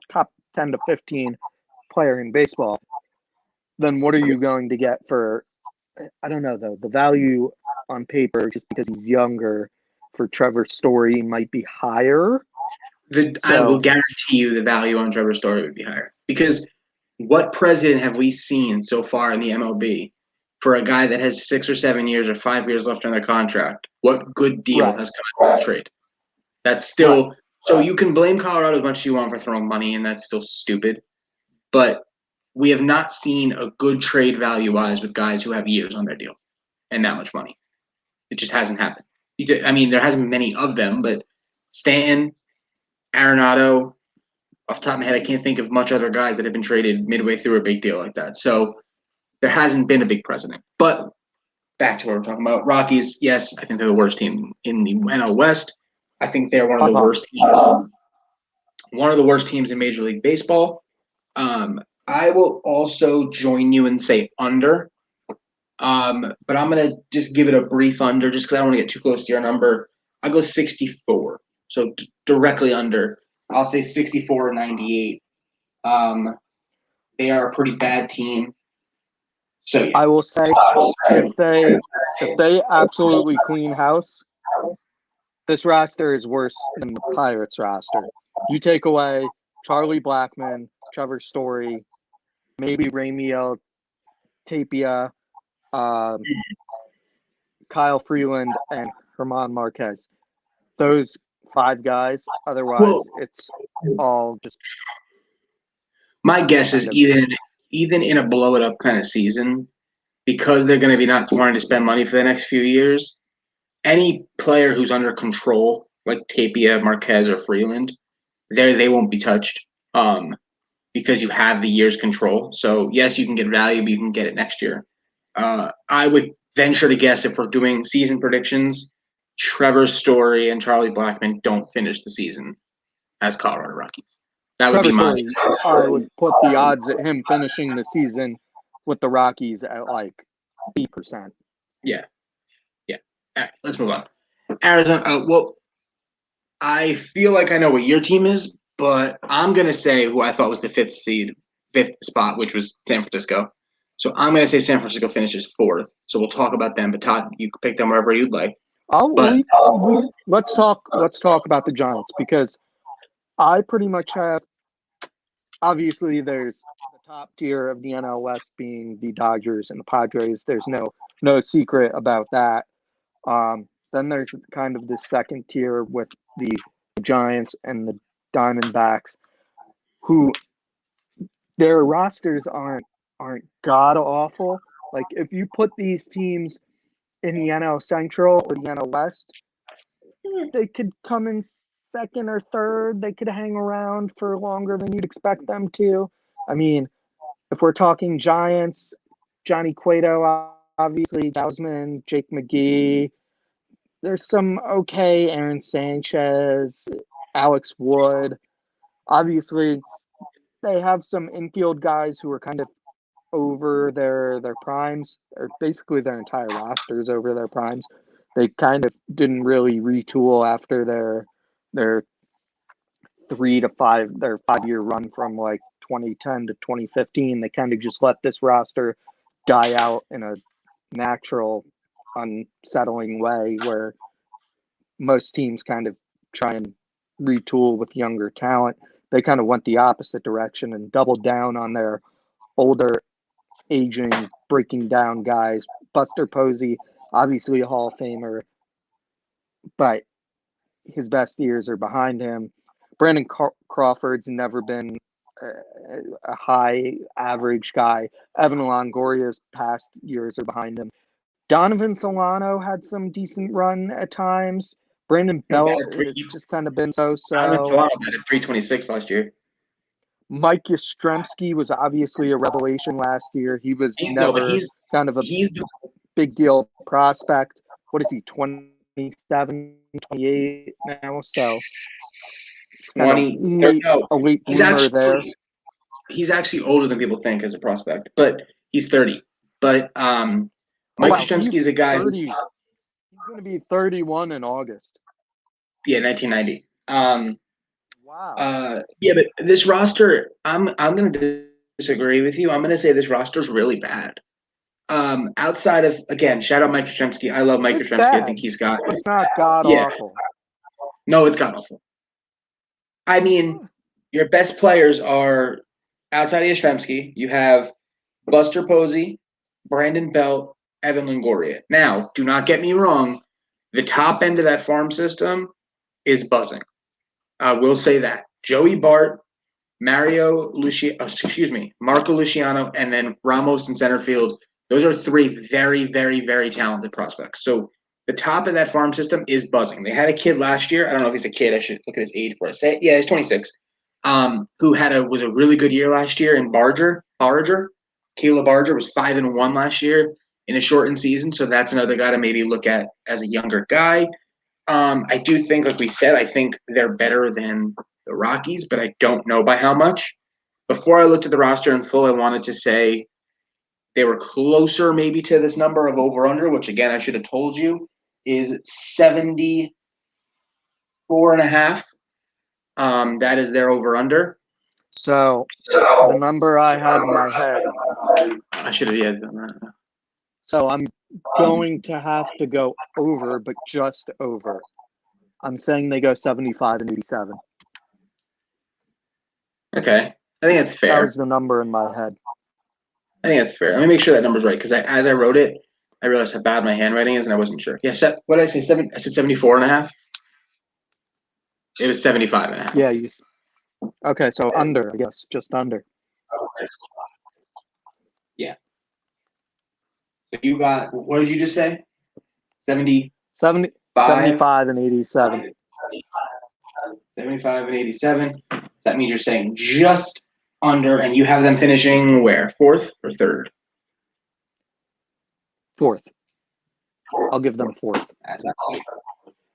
to 15 player in baseball. Then what are you going to get for, I don't know, though, the value on paper, just because he's younger, for Trevor Story might be higher. I will guarantee you the value on Trevor Story would be higher. Because what president have we seen so far in the MLB for a guy that has 6 or 7 years or 5 years left on their contract? What good deal has come out of the trade? That's still so you can blame Colorado as much as you want for throwing money, and that's still stupid. But we have not seen a good trade value-wise with guys who have years on their deal and that much money. It just hasn't happened. I mean, there hasn't been many of them, but Stanton, Arenado, off the top of my head, I can't think of much other guys that have been traded midway through a big deal like that. So there hasn't been a big precedent. But back to what we're talking about. Rockies, yes, I think they're the worst team in the NL West. I think they're one of the worst teams. One of the worst teams in Major League Baseball. I will also join you and say under. But I'm going to just give it a brief under just because I don't want to get too close to your number. I'll go 64. So directly under. I'll say 64-98. They are a pretty bad team. So yeah. I will say if they absolutely clean house, this roster is worse than the Pirates roster. You take away Charlie Blackmon, Trevor Story, maybe Raimiel Tapia, Kyle Freeland, and Herman Marquez. Those 5 guys. Otherwise, it's all just. My guess is even in a blow it up kind of season, because they're going to be not wanting to spend money for the next few years, any player who's under control, like Tapia, Marquez, or Freeland, they won't be touched because you have the year's control. So, yes, you can get value, but you can get it next year. I would venture to guess if we're doing season predictions, Trevor Story and Charlie Blackmon don't finish the season as Colorado Rockies. That would be mine. I would put the odds at him finishing the season with the Rockies at like 8%. Yeah. All right, let's move on. Arizona. Well, I feel like I know what your team is, but I'm gonna say who I thought was the fifth spot, which was San Francisco. So I'm gonna say San Francisco finishes 4th. So we'll talk about them. But Todd, you can pick them wherever you'd like. Let's talk about the Giants, because I pretty much have. Obviously, there's the top tier of the NL West being the Dodgers and the Padres. There's no secret about that. Then there's kind of the second tier with the Giants and the Diamondbacks, who their rosters aren't god awful. Like if you put these teams in the NL Central or the NL West, they could come in second or third. They could hang around for longer than you'd expect them to. I mean, if we're talking Giants, Johnny Cueto, obviously, Dausman, Jake McGee. There's some okay Aaron Sanchez, Alex Wood. Obviously, they have some infield guys who are kind of over their primes, or basically their entire rosters over their primes. They kind of didn't really retool after their 5-year run from like 2010 to 2015. They kind of just let this roster die out in a natural, unsettling way where most teams kind of try and retool with younger talent. They kind of went the opposite direction and doubled down on their older, aging, breaking down guys. Buster Posey, obviously a Hall of Famer, but his best years are behind him. Brandon Crawford's never been a high average guy. Evan Longoria's past years are behind him. Donovan Solano had some decent run at times. Brandon Belt has just kind of been so-so. Donovan Solano had a 326 last year. Mike Yastrzemski was obviously a revelation last year. He was never kind of a big deal prospect. What is he, 27, 28 now? So 20, a late bloomer there. He's actually older than people think as a prospect, but he's 30. But Mike Yastrzemski is a guy. He's going to be 31 in August. Yeah, 1990. Wow. Yeah, but this roster, I'm going to disagree with you. I'm going to say this roster is really bad. Outside of, again, shout out Mike Yastrzemski. I love Mike Yastrzemski. I think he's got. It's not god awful. No, it's god awful. I mean, your best players are outside of Yastrzemski. You have Buster Posey, Brandon Belt, Evan Longoria. Now, do not get me wrong. The top end of that farm system is buzzing. I will say that. Joey Bart, Marco Luciano, and then Ramos in center field. Those are three very, very, very talented prospects. So the top of that farm system is buzzing. They had a kid last year. I don't know if he's a kid. I should look at his age before I say it. Yeah, he's 26. Who was a really good year last year in Barger. Caleb Barger was 5-1 last year in a shortened season. So that's another guy to maybe look at as a younger guy. I do think, like we said, I think they're better than the Rockies, but I don't know by how much. Before I looked at the roster in full, I wanted to say they were closer maybe to this number of over-under, which, again, I should have told you, is 74.5. That is their over-under. So the number I had in my head. I should have done that. So I'm going to have to go over, but just over. I'm saying they go 75 and 87. Okay. I think that's fair. That was the number in my head. I think that's fair. Let me make sure that number's right, because as I wrote it, I realized how bad my handwriting is, and I wasn't sure. Yeah, what did I say? I said 74.5? It was 75.5. Yeah. Okay, so under, I guess, just under. Okay. Yeah. So you got, what did you just say? 75 and 87. 75 and 87. That means you're saying just under, and you have them finishing where? Fourth or third? Fourth. I'll give them fourth.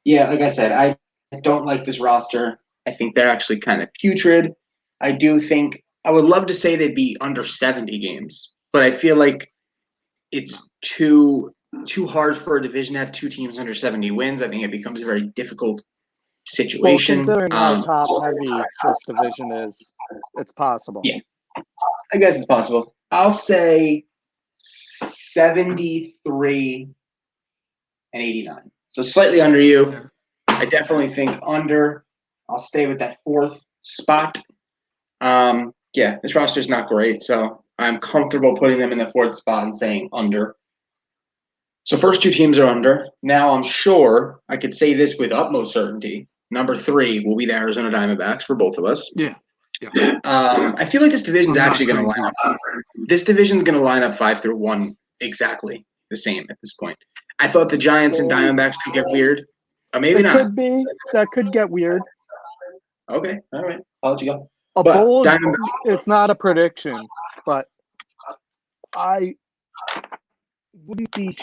Yeah, like I said, I don't like this roster. I think they're actually kind of putrid. I do think I would love to say they'd be under 70 games, but I feel like it's too hard for a division to have two teams under 70 wins. I think it becomes a very difficult situation. Well, considering how top-heavy this division is, it's possible. Yeah, I guess it's possible. I'll say 73 and 89. So slightly under you. I definitely think under. I'll stay with that fourth spot. Yeah, this roster is not great, so I'm comfortable putting them in the fourth spot and saying under. So first two teams are under. Now I'm sure I could say this with utmost certainty. Number 3 will be the Arizona Diamondbacks for both of us. Yeah. I feel like this division's I'm not actually going to crazy. line up. This division's going to line up 5-1 exactly the same at this point. I thought the Giants and Diamondbacks could get weird. Maybe It not. could be. That could get weird. Okay, all right. I'll let you go. A But bold. Diamondbacks, It's not a prediction, but I wouldn't be.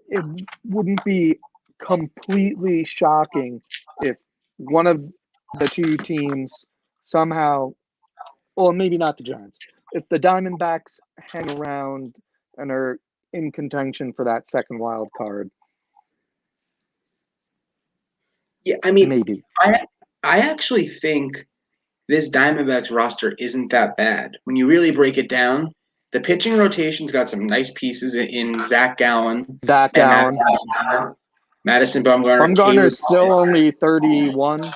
It wouldn't be completely shocking if one of the two teams somehow, well, maybe not the Giants, if the Diamondbacks hang around and are in contention for that second wild card. yeah, I mean, Maybe. I actually think this Diamondbacks roster isn't that bad. When you really break it down, the pitching rotation's got some nice pieces in Zach Gallen Zach and Allen. Madison Bumgarner. Bumgarner's still only 31.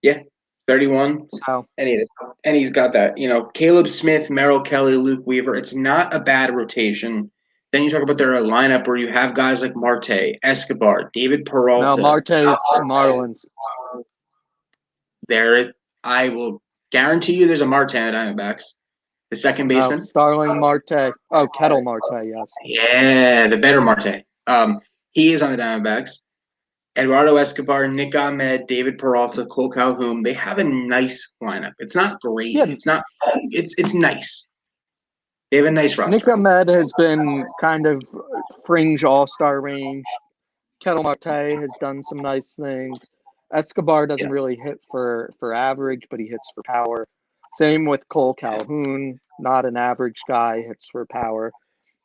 Yeah, 31. So And he's got that, Caleb Smith, Merrill Kelly, Luke Weaver. It's not a bad rotation. Then you talk about their lineup where you have guys like Marte, Escobar, David no, Peralta. Marte's Marlins. There, I will guarantee you there's a Marte on the Diamondbacks. The second baseman. Starling Marte. Oh, Kettle Marte, yes. Yeah, the better Marte. He is on the Diamondbacks. Eduardo Escobar, Nick Ahmed, David Peralta, Cole Calhoun. They have a nice lineup. It's not great. Yeah. It's not. It's nice. They have a nice roster. Nick Ahmed has been kind of fringe all-star range. Kettle Marte has done some nice things. Escobar doesn't really hit for average, but he hits for power. Same with Cole Calhoun, not an average guy, hits for power.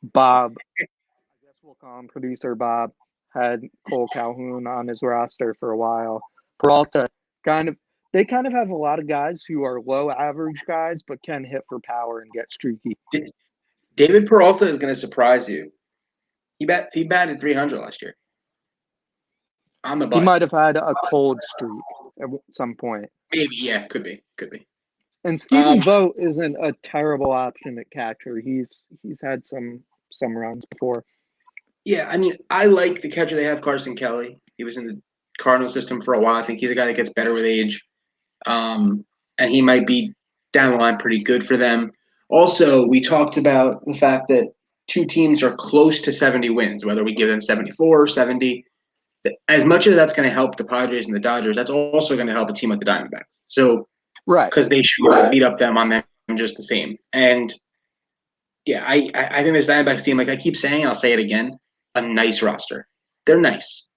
Bob, I guess we'll call him producer Bob, had Cole Calhoun on his roster for a while. Peralta, they kind of have a lot of guys who are low average guys, but can hit for power and get streaky. David Peralta is going to surprise you. He batted 300 last year. On the butt. He might have had a cold streak at some point. Maybe, yeah, could be. And Stephen Vogt isn't a terrible option at catcher. He's had some runs before. Yeah, I mean, I like the catcher they have, Carson Kelly. He was in the Cardinal system for a while. I think he's a guy that gets better with age. And he might be down the line pretty good for them. Also, we talked about the fact that two teams are close to 70 wins, whether we give them 74 or 70. As much as that's going to help the Padres and the Dodgers, that's also going to help a team like the Diamondbacks. So, right, because they should beat up them on them just the same. And yeah, I think this Diamondbacks team, like I keep saying, I'll say it again, a nice roster. They're nice.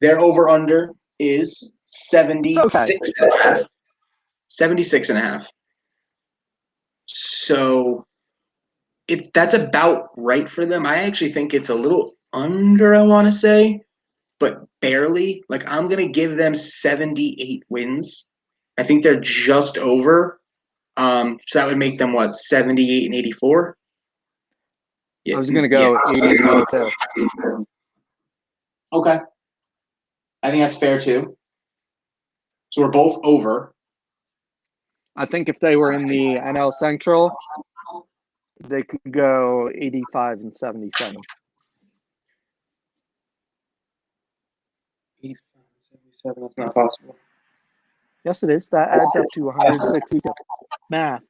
Their over/under is 76.5. 76.5. So that's about right for them. I actually think it's a little under, I want to say, but barely. Like I'm going to give them 78 wins. I think they're just over. So that would make them, 78 and 84? Yeah, I was going to go 84 too. Okay. I think that's fair too. So we're both over. I think if they were in the NL Central, they could go 85 and 77. 85 and 77, that's not possible. Yes, it is. That adds up to 160. Math.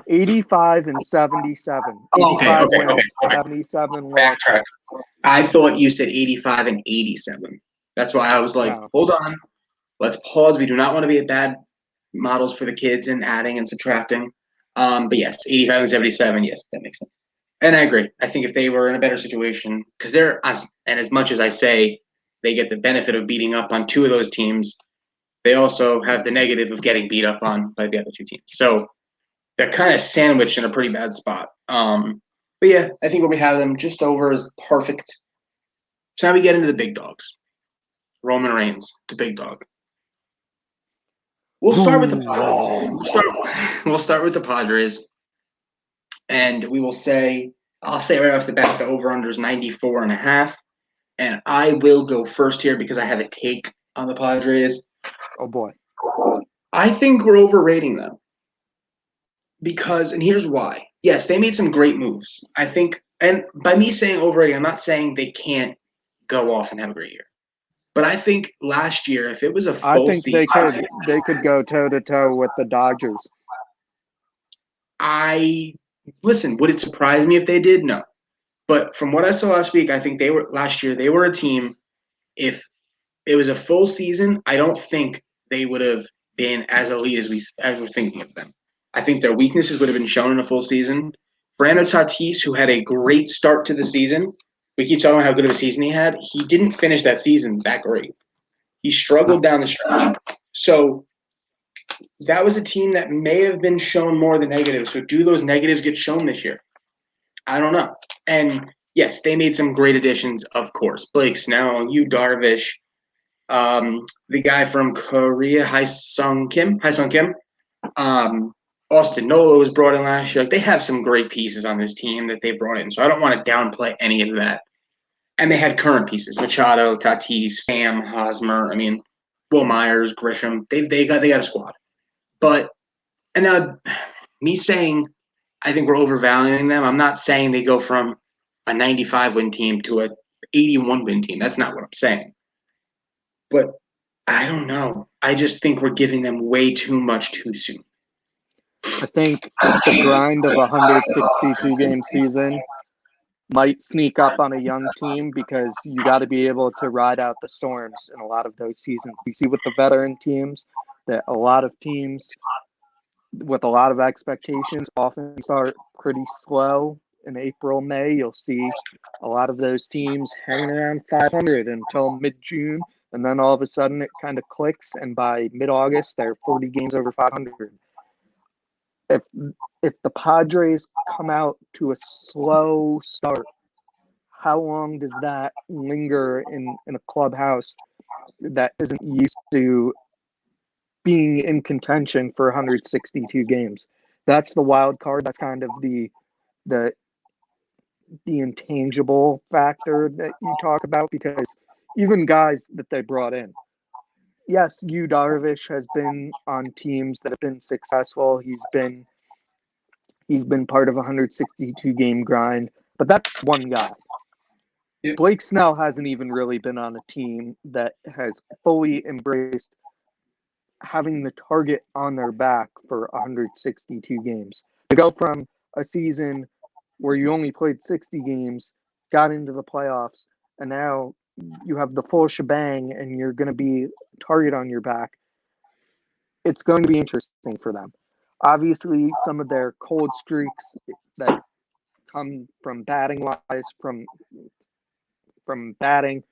85 and 77. 85 wins, 77 losses. I thought you said 85 and 87. That's why I was like, hold on. Let's pause. We do not want to be at bad models for the kids and adding and subtracting. But yes, 85 and 77. Yes, that makes sense. And I agree. I think if they were in a better situation, because as much as I say they get the benefit of beating up on two of those teams, they also have the negative of getting beat up on by the other two teams. So they're kind of sandwiched in a pretty bad spot. But yeah, I think where we have them just over is perfect. So now we get into the big dogs. Roman Reigns, the big dog. We'll start with the Padres. We'll start with the Padres. And we will say, I'll say right off the bat, the over-under is 94.5. And I will go first here because I have a take on the Padres. Oh, boy. I think we're overrating them. Because, and here's why. Yes, they made some great moves. I think, and by me saying overrating, I'm not saying they can't go off and have a great year. But I think last year, if it was a I full think season, they could go toe to toe with the Dodgers. I listen. Would it surprise me if they did? No. But from what I saw last week, I think they were last year. They were a team. If it was a full season, I don't think they would have been as elite as we're thinking of them. I think their weaknesses would have been shown in a full season. Fernando Tatis, who had a great start to the season, we keep talking about how good of a season he had. He didn't finish that season that great. He struggled down the stretch. So that was a team that may have been shown more the negatives. So do those negatives get shown this year? I don't know. And yes, they made some great additions, of course. Blake Snell, Yu Darvish, the guy from Korea, Hae-Sung Kim, um, Austin Nola was brought in last year. Like, they have some great pieces on this team that they brought in. So I don't want to downplay any of that. And they had current pieces: Machado, Tatis, Pham, Hosmer. I mean, Will Myers, Grisham. They got a squad. But and now me saying I think we're overvaluing them. I'm not saying they go from a 95 win team to a 81 win team. That's not what I'm saying. But I don't know. I just think we're giving them way too much too soon. I think the grind of a 162 game season might sneak up on a young team because you got to be able to ride out the storms in a lot of those seasons. We see with the veteran teams that a lot of teams with a lot of expectations often start pretty slow in April, May. You'll see a lot of those teams hanging around 500 until mid-June, and then all of a sudden it kind of clicks, and by mid-August they're 40 games over 500. If the Padres come out to a slow start, how long does that linger in a clubhouse that isn't used to being in contention for 162 games? That's the wild card. That's kind of the intangible factor that you talk about, because even guys that they brought in, yes, Yu Darvish has been on teams that have been successful. He's been part of a 162 game grind, but that's one guy. Yep. Blake Snell hasn't even really been on a team that has fully embraced having the target on their back for 162 games. To go from a season where you only played 60 games, got into the playoffs, and now you have the full shebang and you're going to be target on your back, it's going to be interesting for them. Obviously, some of their cold streaks that come from batting wise, from batting,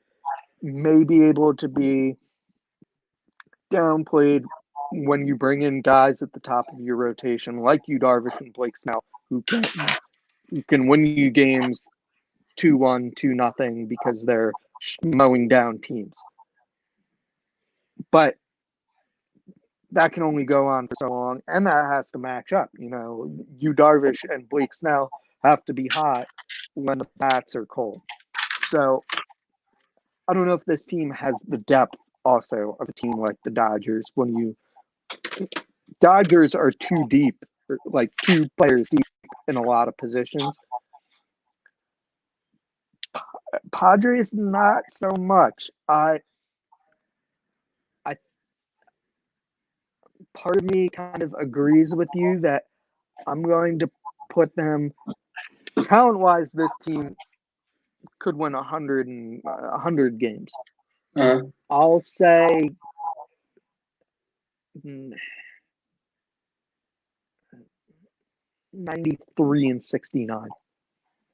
may be able to be downplayed when you bring in guys at the top of your rotation like you, Darvish and Blake Snell, who can win you games 2-1, 2-0 because they're mowing down teams. But that can only go on for so long, and that has to match up. You, Darvish and Blake Snell have to be hot when the bats are cold. So I don't know if this team has the depth also of a team like the Dodgers. Dodgers are too deep, like 2 players deep in a lot of positions. Padres, not so much. Part of me kind of agrees with you that I'm going to put them talent-wise. This team could win 100 games. I'll say 93-69.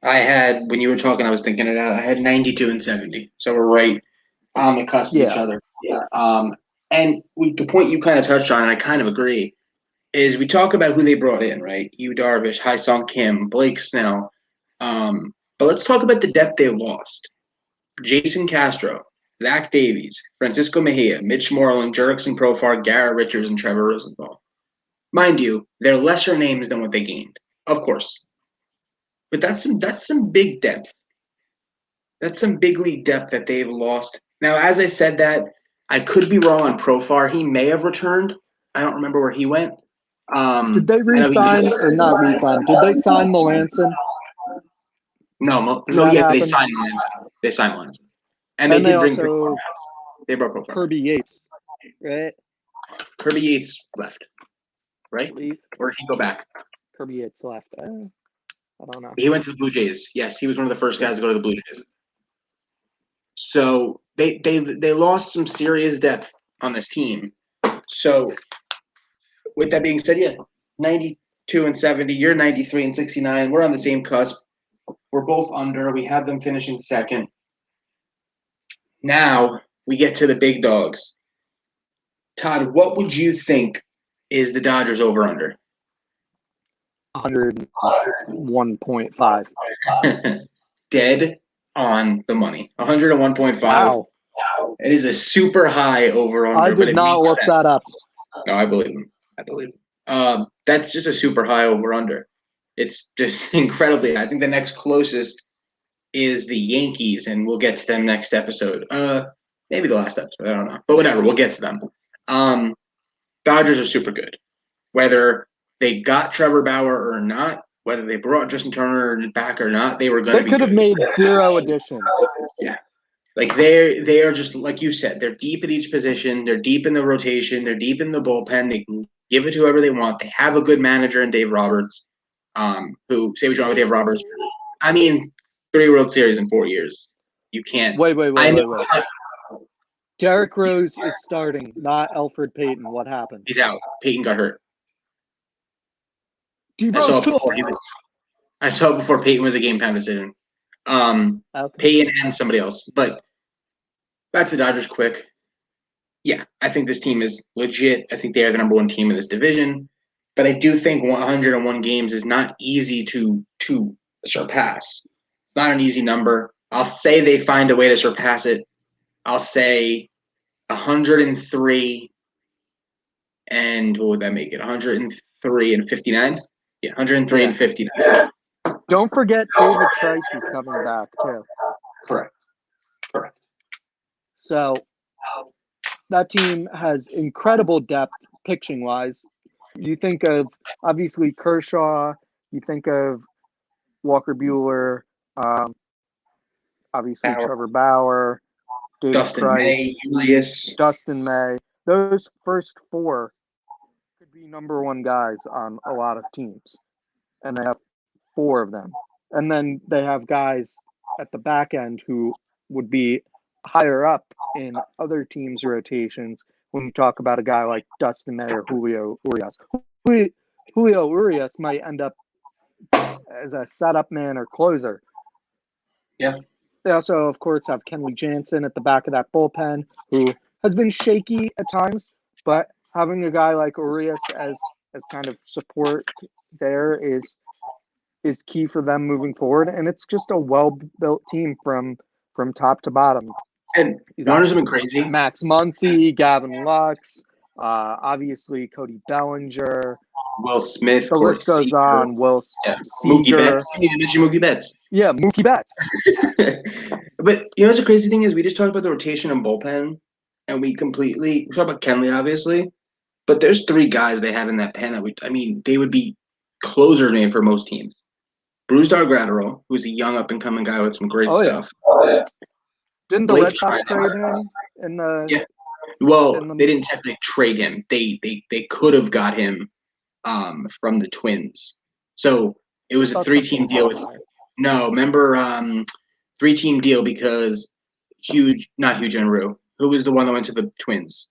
I had, when you were talking, I was thinking it out. I had 92 and 70. So we're right on the cusp of each other. Yeah. And the point you kind of touched on, and I kind of agree, is we talk about who they brought in, right? Yu Darvish, Hae-Sung Kim, Blake Snell. But let's talk about the depth they lost. Jason Castro, Zach Davies, Francisco Mejia, Mitch Moreland, Jurickson Profar, Garrett Richards, and Trevor Rosenthal. Mind you, they're lesser names than what they gained, of course. But that's some big depth. That's some big league depth that they've lost. Now, as I said that, I could be wrong on Profar. He may have returned. I don't remember where he went. Did they re-sign or not re-sign? Did they sign Melanson? No, yeah, they signed Melanson. And they did bring Profar out. They broke both. Kirby Yates, right? Kirby Yates left, right? Leave. Or did he go back? Kirby Yates left. I don't know. He went to the Blue Jays. Yes, he was one of the first guys to go to the Blue Jays. So they lost some serious depth on this team. So with that being said, yeah, 92 and 70. You're 93 and 69. We're on the same cusp. We're both under. We have them finishing second. Now we get to the big dogs. Todd, what would you think is the Dodgers over/under? 101.5. Dead on the money. 101.5. Wow. It is a super high over/under. I did not look that up. No, I believe him. That's just a super high over/under. It's just incredibly. I think the next closest is the Yankees, and we'll get to them next episode. Maybe the last episode. I don't know, but whatever. We'll get to them. Dodgers are super good. Whether they got Trevor Bauer or not, whether they brought Justin Turner back or not, they were going to be. They could have made 0 additions. Yeah. Like they are just like you said, they're deep at each position, they're deep in the rotation, they're deep in the bullpen, they can give it to whoever they want. They have a good manager in Dave Roberts, who say what's wrong with Dave Roberts. I mean, 3 World Series in 4 years. You can't Wait. Derek Rose is starting, not Alfred Payton. What happened? He's out. Payton got hurt. I saw it before Payton was a game time decision. Payton and somebody else. But back to the Dodgers quick. Yeah, I think this team is legit. I think they are the number 1 team in this division. But I do think 101 games is not easy to surpass. It's not an easy number. I'll say they find a way to surpass it. I'll say 103 and what would that make it? 103 and 59? Yeah, 103 and 59. Don't forget David Price is coming back too. Correct. So that team has incredible depth pitching-wise. You think of, obviously, Kershaw. You think of Walker Buehler. Obviously, Trevor Bauer. David Dustin Price. May, Urias. Dustin May. Those first 4 could be number 1 guys on a lot of teams. And they have 4 of them. And then they have guys at the back end who would be higher up in other teams' rotations when you talk about a guy like Dustin May or Julio Urias. Julio Urias might end up as a setup man or closer. Yeah. They also, of course, have Kenley Jansen at the back of that bullpen, who has been shaky at times, but having a guy like Urias as kind of support there is key for them moving forward, and it's just a well-built team from top to bottom. And Warner's been crazy. Max Muncy, Gavin Lux, obviously Cody Bellinger, Will Smith. The list goes on. Mookie Betts. You need to mention Mookie Betts. Yeah, Mookie Betts. But you know what's the crazy thing is we just talked about the rotation and bullpen, and we talked about Kenley, obviously, but there's 3 guys they have in that pen that they would be closer name for most teams. Brusdar Graterol, who's a young up-and-coming guy with some great stuff. Yeah. Didn't the Red Sox trade him in the? Yeah. Well, they didn't technically trade him. They could have got him from the Twins. So it was a 3-team deal with. No, remember 3-team deal because not Hugh Genru. Who was the one that went to the Twins?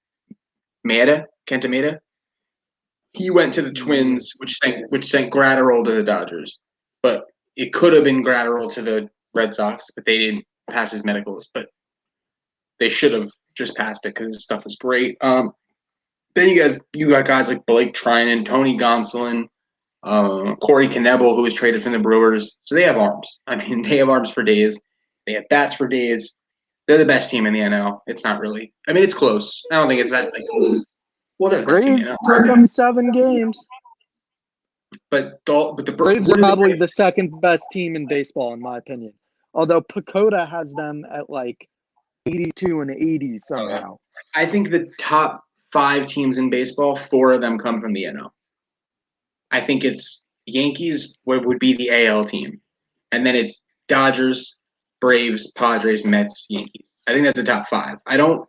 Kenta Maeda. He went to the Twins, which sent Graterol to the Dodgers. But it could have been Graterol to the Red Sox, but they didn't pass his medicals. But they should have just passed it because his stuff was great. Then you got guys like Blake Trinan, Tony Gonsolin, Corey Knebel, who was traded from the Brewers. So they have arms. They have arms for days. They have bats for days. They're the best team in the NL. It's not really. It's close. I don't think it's that. Well, they're the best team in the NL. Braves took them 7 games. But the Braves are probably the second best team in baseball, in my opinion. Although Pacoda has them at 82 and 80 somehow. I think the top 5 teams in baseball, 4 of them come from the NL. I think it's Yankees, what would be the AL team. And then it's Dodgers, Braves, Padres, Mets, Yankees. I think that's the top 5. I don't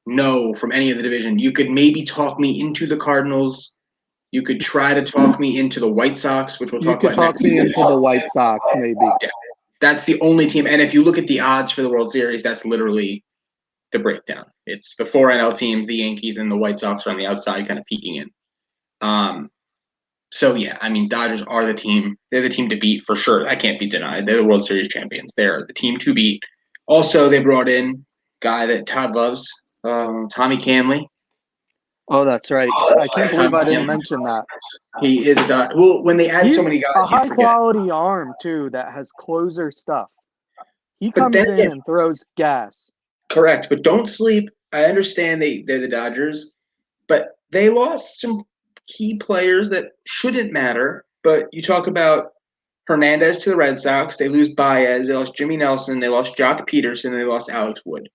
No from any of the division. You could maybe talk me into the Cardinals. You could try to talk me into the White Sox, which we'll You talk could about talk next me season. into the White Sox, maybe. Yeah, that's the only team. And if you look at the odds for the World Series, that's literally the breakdown. It's the four NL teams, the Yankees and the White Sox are on the outside, kind of peeking in. So yeah, I mean, Dodgers are the team. They're the team to beat for sure. That can't be denied. They're the World Series champions. They're the team to beat. Also, they brought in a guy that Todd loves, Tommy Kahnle. Oh, that's right. I can't believe I didn't mention that. He is a well. When they add so many guys, a high quality arm too that has closer stuff. He comes in and throws gas. Correct, but don't sleep. I understand they're the Dodgers, but they lost some key players that shouldn't matter. But you talk about Hernandez to the Red Sox. They lose Baez. They lost Jimmy Nelson. They lost Jock Peterson. They lost Alex Wood.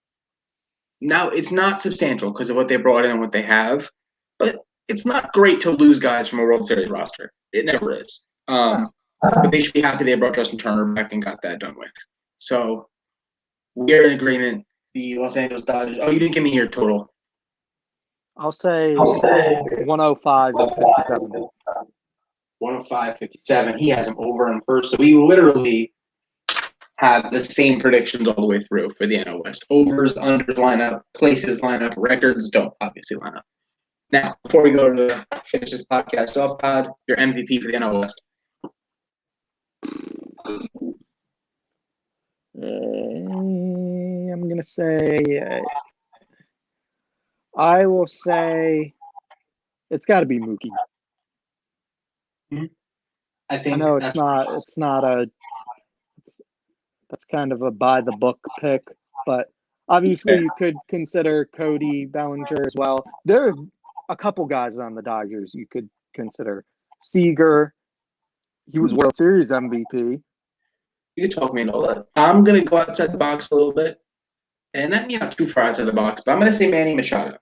Now, it's not substantial because of what they brought in and what they have, but it's not great to lose guys from a World Series roster. It never is. But they should be happy they brought Justin Turner back and got that done with. So we're in agreement. The Los Angeles Dodgers. Oh, you didn't give me your total. I'll say 105 and 57. 105-57. He has him over in first. So we literally have the same predictions all the way through for the NL West. Overs, unders line up, places line up, records don't obviously line up. Now, before we go to finish this podcast off, Todd, your MVP for the NL West. I'm going to say, I will say it's got to be Mookie. Mm-hmm. I know it's not that's kind of a by the book pick, but obviously you could consider Cody Bellinger as well. There are a couple guys on the Dodgers you could consider. Seager, he was World Series MVP. You can talk me into all that. I'm going to go outside the box a little bit, and not too far outside the box, but I'm going to say Manny Machado.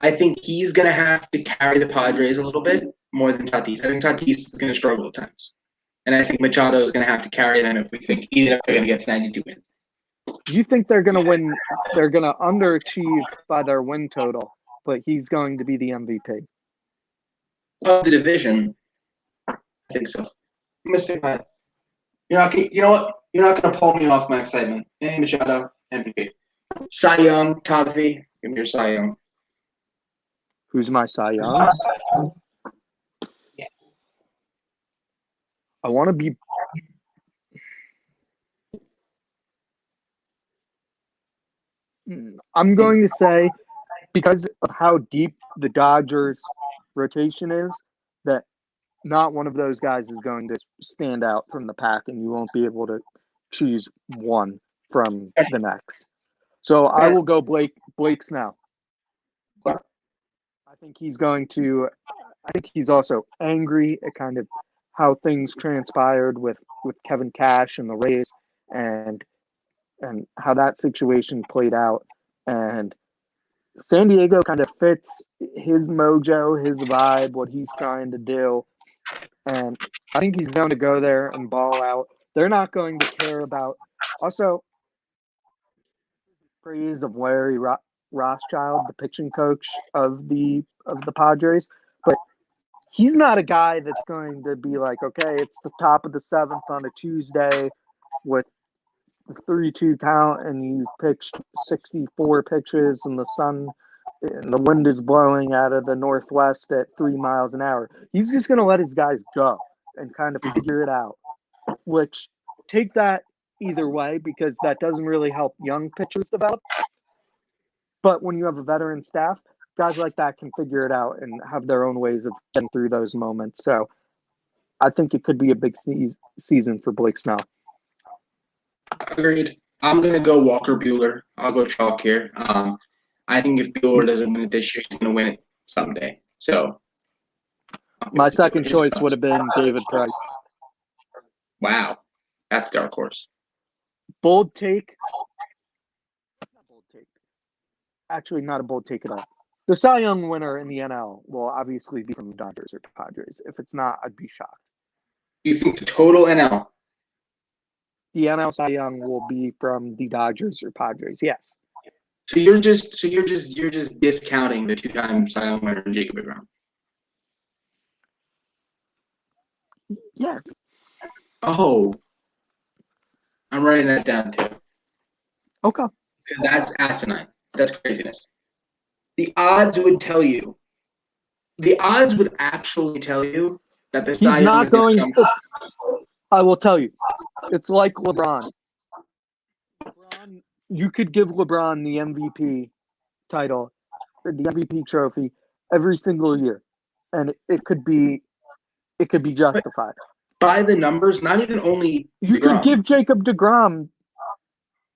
I think he's going to have to carry the Padres a little bit more than Tatis. I think Tatis is going to struggle at times. And I think Machado is going to have to carry them if we think either if they're going to get to 92 wins. Do you think they're going to win? They're going to underachieve by their win total, but he's going to be the MVP? Of the division, I think so. I'm going to stick by it. You know what? You're not going to pull me off my excitement. Manny Machado, MVP. Cy Young, Tavi, give me your Cy Young. Who's my Cy Young? Yeah. I want to be. I'm going to say, because of how deep the Dodgers rotation is, that not one of those guys is going to stand out from the pack, and you won't be able to choose one from the next. So I will go Blake Snell. I think he's going to. I think he's also angry at kind of how things transpired with Kevin Cash and the Rays, and how that situation played out. And San Diego kind of fits his mojo, his vibe, what he's trying to do. And I think he's going to go there and ball out. They're not going to care about. Also, praise of Larry Rothschild, the pitching coach of the Padres, but he's not a guy that's going to be like, okay, it's the top of the seventh on a Tuesday with the 3-2 count, and you pitched 64 pitches, and the wind is blowing out of the northwest at 3 miles an hour. He's just going to let his guys go and kind of figure it out, which take that either way, because that doesn't really help young pitchers develop. But when you have a veteran staff, guys like that can figure it out and have their own ways of getting through those moments. So I think it could be a big season for Blake Snell. Agreed. I'm going to go Walker Buehler. I'll go chalk here. I think if Buehler doesn't win it this year, he's going to win it someday. So my second choice would have been David Price. Wow. That's dark horse. Bold take. Not bold take. Actually, not a bold take at all. The Cy Young winner in the NL will obviously be from the Dodgers or Padres. If it's not, I'd be shocked. You think the total NL? The NL Cy Young will be from the Dodgers or Padres, yes. So you're just discounting the two-time Cy Young winner Jacob deGrom. Yes. Oh, I'm writing that down too. Okay. Because that's asinine. That's craziness. The odds would actually tell you that the Cy He's Young not is going going. to come. I will tell you, it's like LeBron. You could give LeBron the MVP title, the MVP trophy, every single year, and it could be justified. By the numbers, not even only You DeGrom. could give Jacob deGrom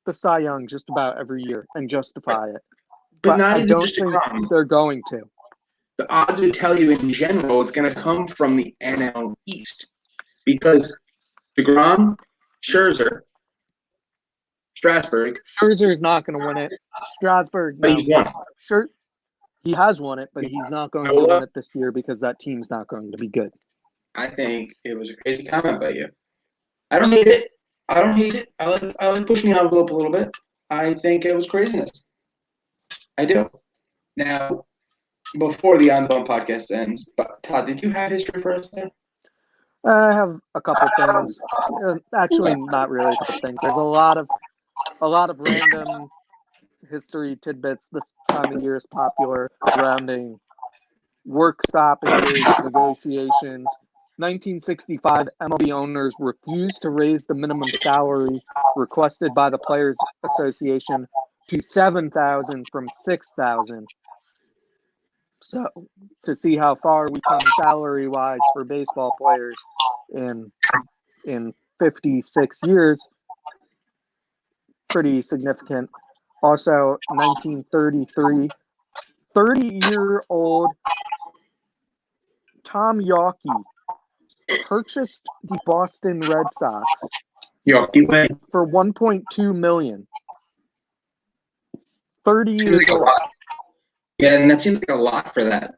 the Cy Young just about every year and justify it. But not I even don't just think DeGrom. they're going to. The odds would tell you in general it's going to come from the NL East because DeGrom, Scherzer, Strasburg. Scherzer is not going to win it. Strasburg, But no. he's won it. He has won it, but he's not going to win it this year because that team's not going to be good. I think it was a crazy comment by you. I don't hate it. I like pushing the envelope a little bit. I think it was craziness. I do. Now, before the ongoing podcast ends, but Todd, did you have history for us there? I have a couple things. Actually, not really a couple things. There's a lot of random history tidbits this time of year is popular surrounding work stoppages, negotiations. 1965, MLB owners refused to raise the minimum salary requested by the Players Association to $7,000 from $6,000. So, to see how far we come salary-wise for baseball players in 56 years, pretty significant. Also, 1933, 30-year-old Tom Yawkey purchased the Boston Red Sox for $1.2 million. 30 years old. Yeah, and that seems like a lot for that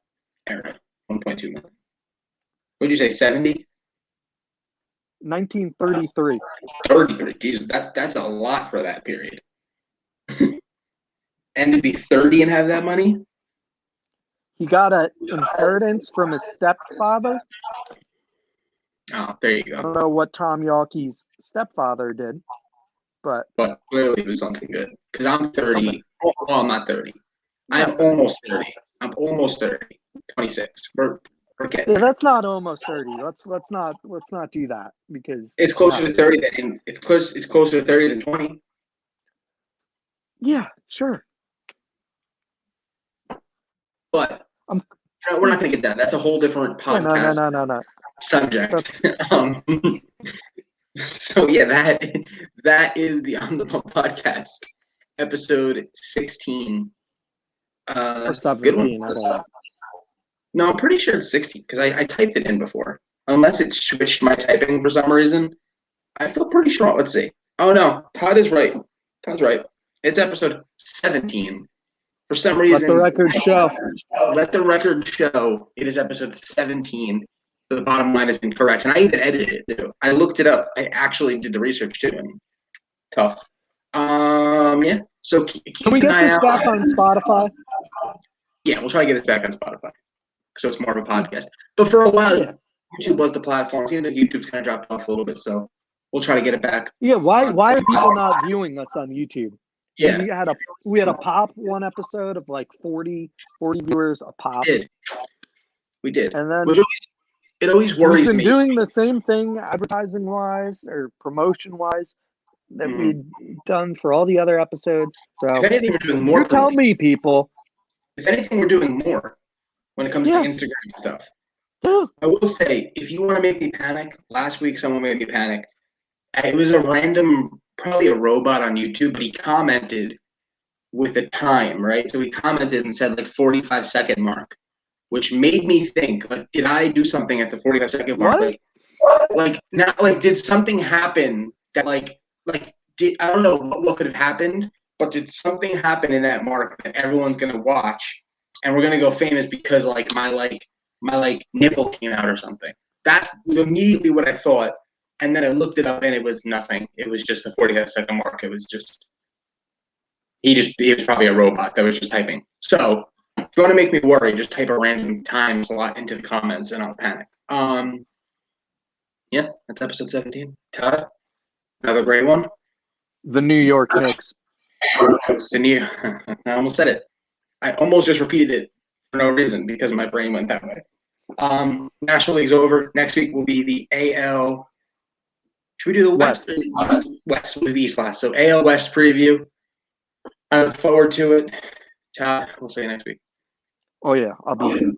era. 1.2 million. What did you say? 70? 1933. 33. Jesus, that's a lot for that period. And to be 30 and have that money? He got an inheritance from his stepfather. Oh, there you go. I don't know what Tom Yawkey's stepfather did, but clearly it was something good. Because I'm 30. Well, I'm not 30. I'm almost 30. I'm almost 30. 26. We're getting. Yeah, that's not almost 30. Let's not do that because it's closer to 30 than it's closer to 30 than 20. Yeah, sure. But we're not going to get that. That's a whole different podcast. No. Subject. So yeah, that is the On the Ball podcast, episode 16. Or 17. I don't know. No, I'm pretty sure it's 16 because I typed it in before. Unless it switched my typing for some reason. I feel pretty sure. Let's see. Oh no, Todd is right. Todd's right. It's episode 17. For some reason, let the record show. Let the record show. It is episode 17. The bottom line is incorrect, and I even edited it too. I looked it up. I actually did the research too. And tough. Yeah. So can we get this back on Spotify? Yeah, we'll try to get this back on Spotify, so it's more of a podcast. But for a while, YouTube was the platform. You know, YouTube's kind of dropped off a little bit, so we'll try to get it back. Yeah. Why are people not viewing us on YouTube? Yeah. We had a pop one episode of like 40 viewers a pop. We did. And then it always worries me. We've been doing the same thing advertising-wise or promotion-wise that we'd done for all the other episodes. So if anything, we're doing more. You tell me, people. If anything, we're doing more when it comes to Instagram and stuff. Yeah. I will say, if you want to make me panic, last week someone made me panic. It was a random, probably a robot on YouTube, but he commented with a time, right? So he commented and said like 45-second mark, which made me think, like, did I do something at the 45-second mark? What? Did something happen that I don't know what could have happened, but did something happen in that mark that everyone's gonna watch, and we're gonna go famous because my nipple came out or something? That's immediately what I thought, and then I looked it up and it was nothing. It was just the 45-second mark. It was just He was probably a robot that was just typing. So if you want to make me worry, just type a random time slot into the comments and I'll panic. Yeah, that's episode 17. Todd, another great one. The New York Knicks. I almost said it. I almost just repeated it for no reason because my brain went that way. National League's over. Next week will be the AL. Should we do the West? West with East last. So AL West preview. I look forward to it. Todd, we'll see you next week. Oh yeah, I'll be.